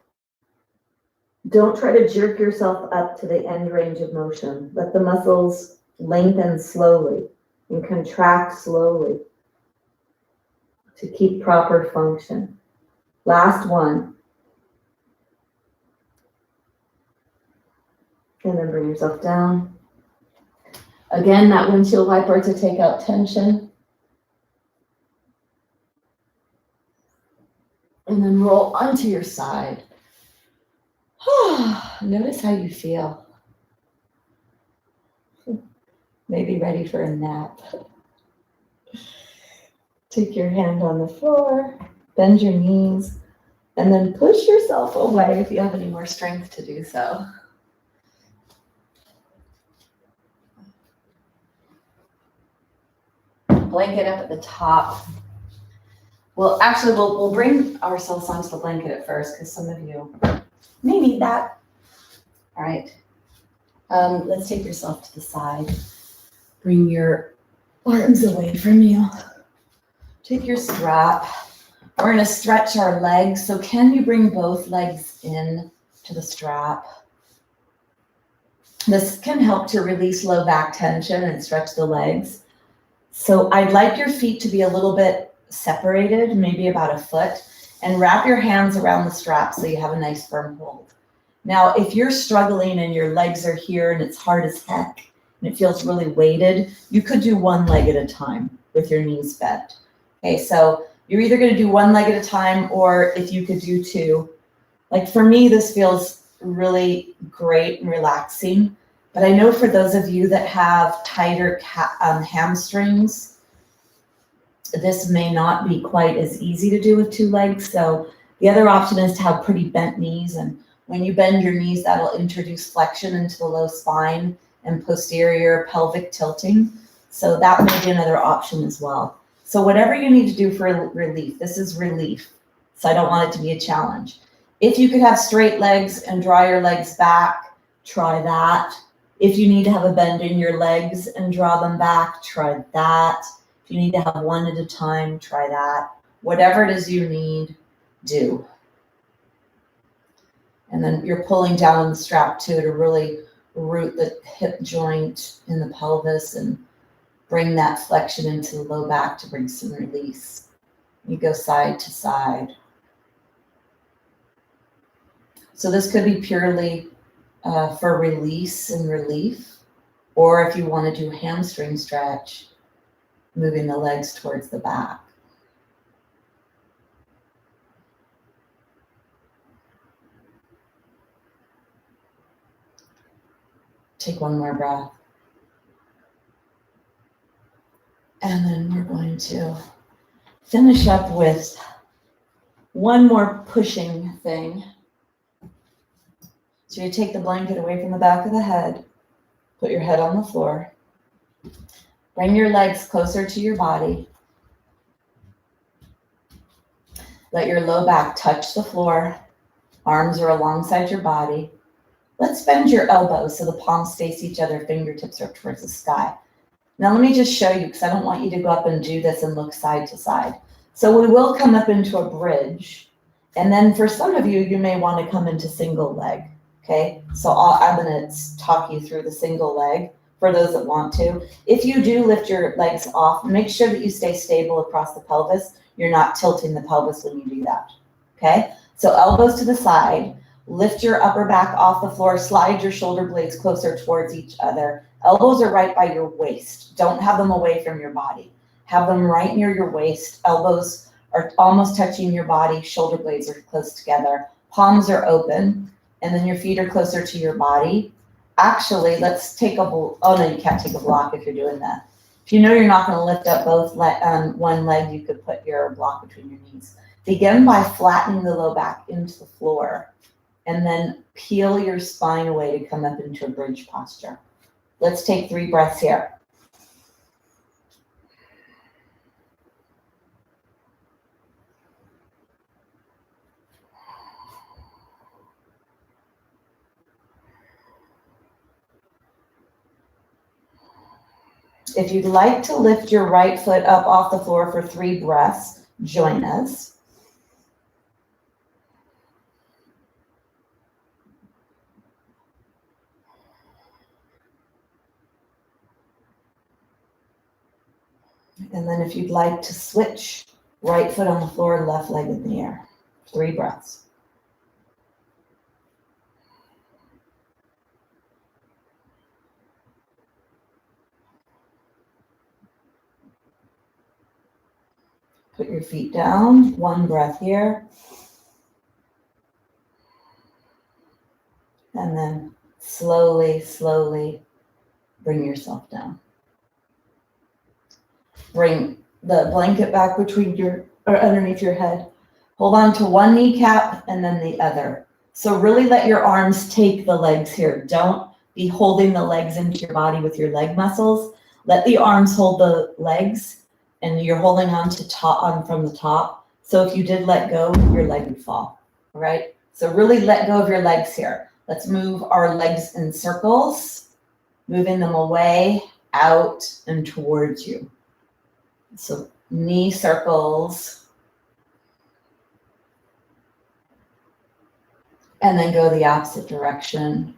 Speaker 2: Don't try to jerk yourself up to the end range of motion. Let the muscles lengthen slowly and contract slowly to keep proper function. Last one. And then bring yourself down. Again, that windshield wiper to take out tension. And then roll onto your side. Notice how you feel. Maybe ready for a nap. Take your hand on the floor. Bend your knees, and then push yourself away if you have any more strength to do so. Blanket up at the top. Well, actually, we'll bring ourselves onto the blanket at first because some of you may need that. All right. Let's take yourself to the side. Bring your arms away from you. Take your strap. We're going to stretch our legs. So can you bring both legs in to the strap? This can help to release low back tension and stretch the legs. So I'd like your feet to be a little bit separated, maybe about a foot, and wrap your hands around the strap so you have a nice firm hold. Now, if you're struggling and your legs are here and it's hard as heck and it feels really weighted, you could do one leg at a time with your knees bent. Okay, so you're either going to do one leg at a time, or if you could do two. Like for me, this feels really great and relaxing. But I know for those of you that have tighter hamstrings, this may not be quite as easy to do with two legs. So the other option is to have pretty bent knees. And when you bend your knees, that'll introduce flexion into the low spine and posterior pelvic tilting. So that may be another option as well. So whatever you need to do for relief, this is relief. So I don't want it to be a challenge. If you could have straight legs and draw your legs back, try that. If you need to have a bend in your legs and draw them back, try that. If you need to have one at a time, try that. Whatever it is you need, do. And then you're pulling down on the strap too to really root the hip joint in the pelvis and bring that flexion into the low back to bring some release. You go side to side. So this could be purely for release and relief, or if you want to do hamstring stretch, moving the legs towards the back. Take one more breath. And then we're going to finish up with one more pushing thing. So you take the blanket away from the back of the head, put your head on the floor, bring your legs closer to your body. Let your low back touch the floor. Arms are alongside your body. Let's bend your elbows so the palms face each other, fingertips are towards the sky. Now let me just show you, because I don't want you to go up and do this and look side to side. So we will come up into a bridge. And then for some of you, you may want to come into single leg. Okay, so I'm going to talk you through the single leg for those that want to. If you do lift your legs off, make sure that you stay stable across the pelvis. You're not tilting the pelvis when you do that. Okay, so elbows to the side, lift your upper back off the floor, slide your shoulder blades closer towards each other. Elbows are right by your waist. Don't have them away from your body. Have them right near your waist. Elbows are almost touching your body. Shoulder blades are close together. Palms are open. And then your feet are closer to your body. Actually, let's take oh no, you can't take a block if you're doing that. If you know you're not going to lift up both one leg, you could put your block between your knees. Begin by flattening the low back into the floor, and then peel your spine away to come up into a bridge posture. Let's take 3 breaths here. If you'd like to lift your right foot up off the floor for 3 breaths, join us. And then if you'd like to switch, right foot on the floor, left leg in the air. 3 breaths. Put your feet down, 1 breath here. And then slowly, slowly bring yourself down. Bring the blanket back underneath your head. Hold on to one kneecap and then the other. So really let your arms take the legs here. Don't be holding the legs into your body with your leg muscles. Let the arms hold the legs, and you're holding on to from the top. So if you did let go, your leg would fall. All right? So really let go of your legs here. Let's move our legs in circles, moving them away, out, and towards you. So knee circles. And then go the opposite direction.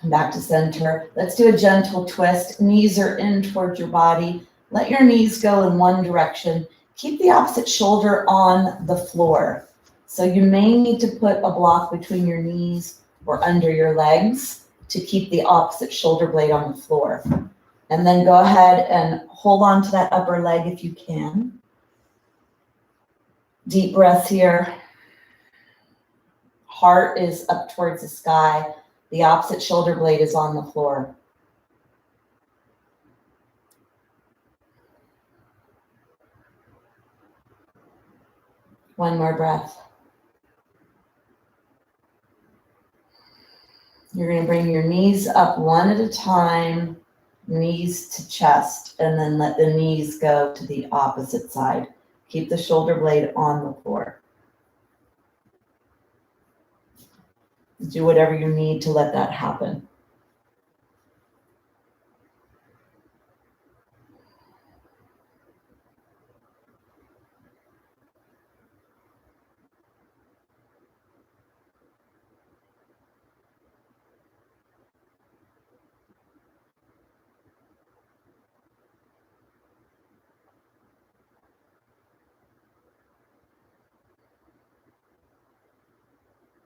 Speaker 2: Come back to center. Let's do a gentle twist. Knees are in towards your body. Let your knees go in one direction. Keep the opposite shoulder on the floor. So you may need to put a block between your knees or under your legs to keep the opposite shoulder blade on the floor. And then go ahead and hold on to that upper leg if you can. Deep breath here. Heart is up towards the sky. The opposite shoulder blade is on the floor. One more breath. You're going to bring your knees up one at a time, knees to chest, and then let the knees go to the opposite side. Keep the shoulder blade on the floor. Do whatever you need to let that happen.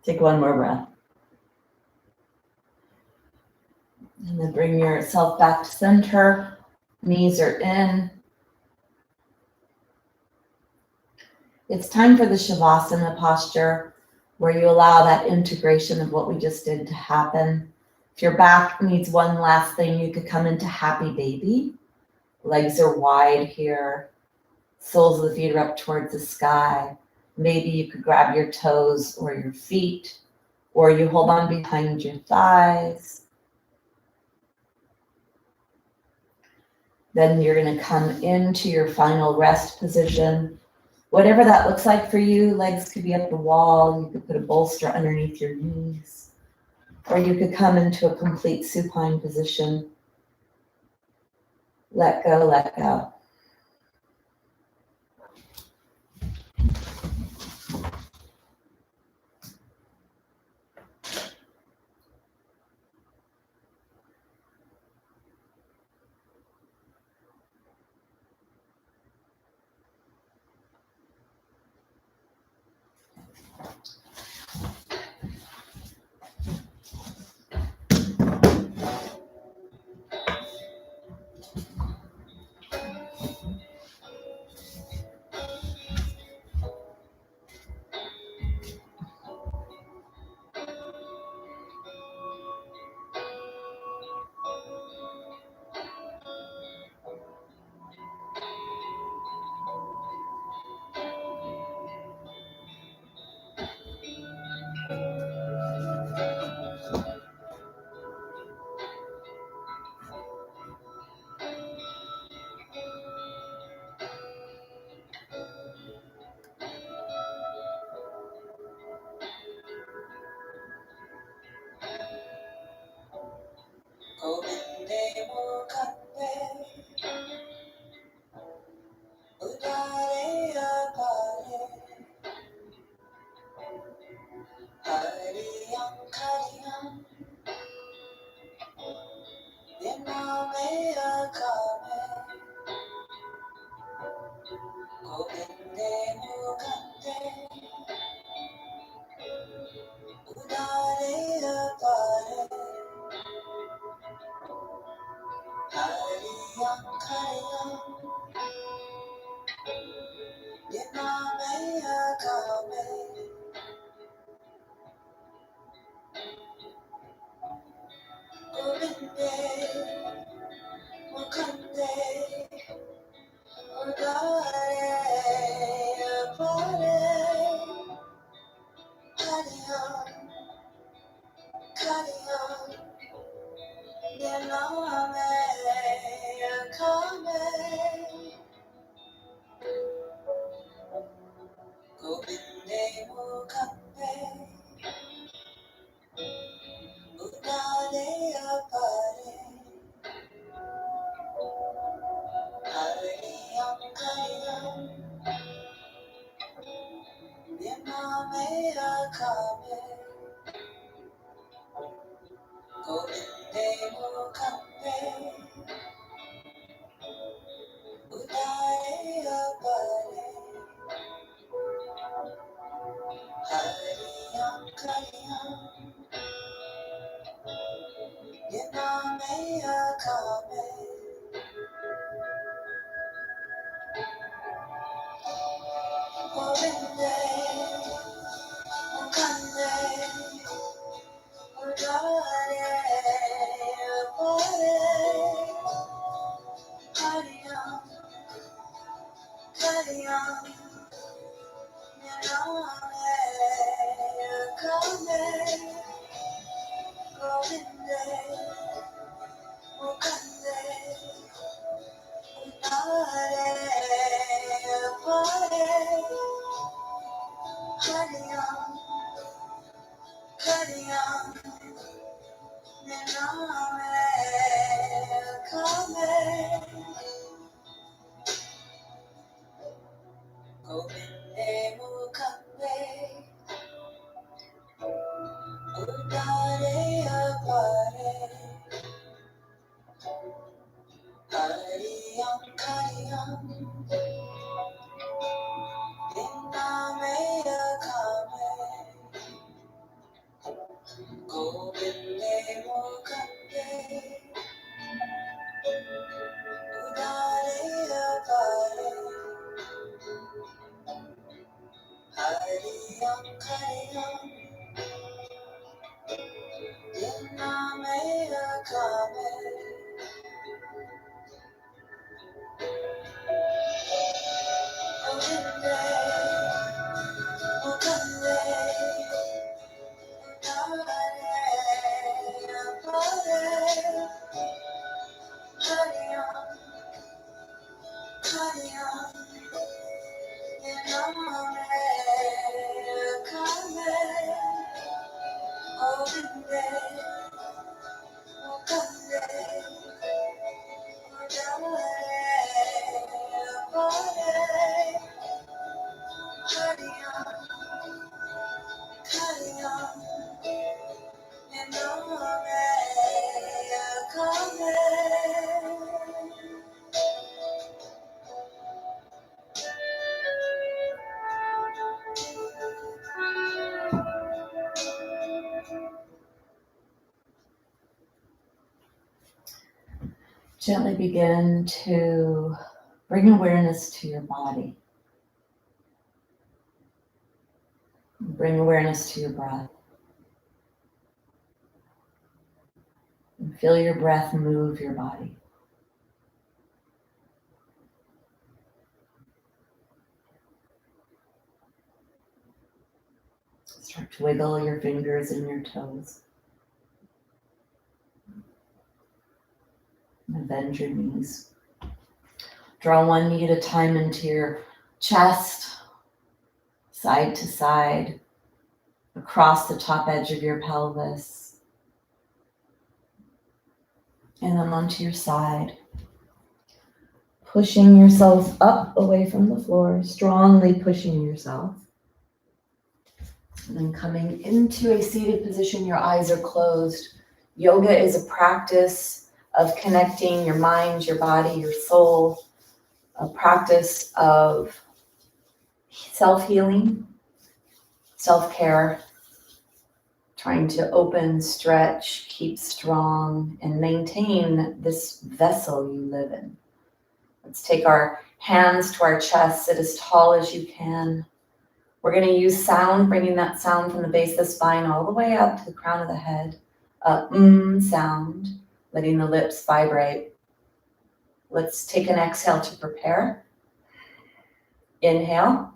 Speaker 2: Take one more breath. And then bring yourself back to center. Knees are in. It's time for the Shavasana posture, where you allow that integration of what we just did to happen. If your back needs one last thing, you could come into happy baby. Legs are wide here. Soles of the feet are up towards the sky. Maybe you could grab your toes or your feet, or you hold on behind your thighs. Then you're going to come into your final rest position. Whatever that looks like for you, legs could be up the wall. You could put a bolster underneath your knees, or you could come into a complete supine position. Let go, let go. Gently begin to bring awareness to your body. Bring awareness to your breath. And feel your breath move your body. Start to wiggle your fingers and your toes. And bend your knees. Draw one knee at a time into your chest, side to side, across the top edge of your pelvis. And then onto your side. Pushing yourself up away from the floor, strongly pushing yourself. And then coming into a seated position, your eyes are closed. Yoga is a practice of connecting your mind, your body, your soul, a practice of self-healing, self-care, trying to open, stretch, keep strong, and maintain this vessel you live in. Let's take our hands to our chest, sit as tall as you can. We're going to use sound, bringing that sound from the base of the spine all the way up to the crown of the head. Sound, letting the lips vibrate. Let's take an exhale to prepare. Inhale.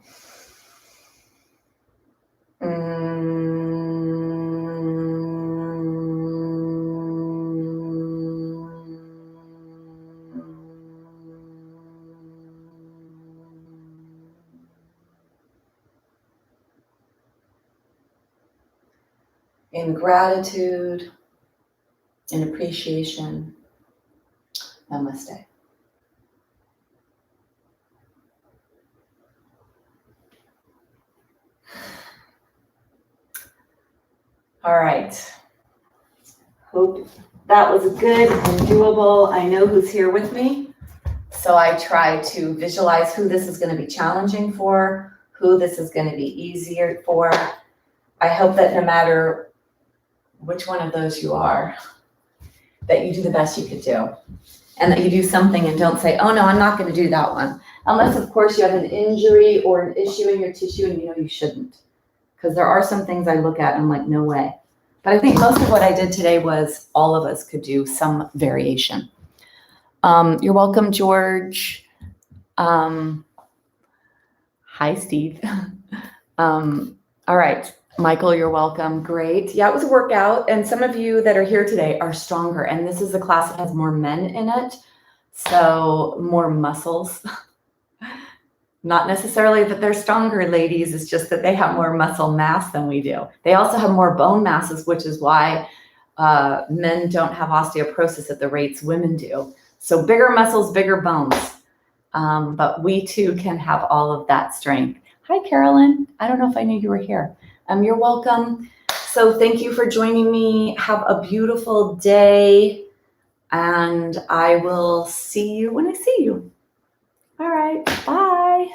Speaker 2: In gratitude, in appreciation, namaste. All right. Hope that was good and doable. I know who's here with me. So I try to visualize who this is going to be challenging for, who this is going to be easier for. I hope that no matter which one of those you are, that you do the best you could do. And that you do something and don't say, oh no, I'm not going to do that one. Unless, of course, you have an injury or an issue in your tissue and you know you shouldn't. Because there are some things I look at and I'm like, no way. But I think most of what I did today was all of us could do some variation. You're welcome, George. Hi, Steve. All right.
Speaker 1: Michael, you're welcome. Great. Yeah, it was a workout. And some of you that are here today are stronger. And this is a class that has more men in it. So more muscles. Not necessarily that they're stronger ladies. It's just that they have more muscle mass than we do. They also have more bone masses, which is why men don't have osteoporosis at the rates women do. So bigger muscles, bigger bones. But we too can have all of that strength. Hi, Carolyn. I don't know if I knew you were here. You're welcome. So thank you for joining me. Have a beautiful day. And I will see you when I see you. All right. Bye.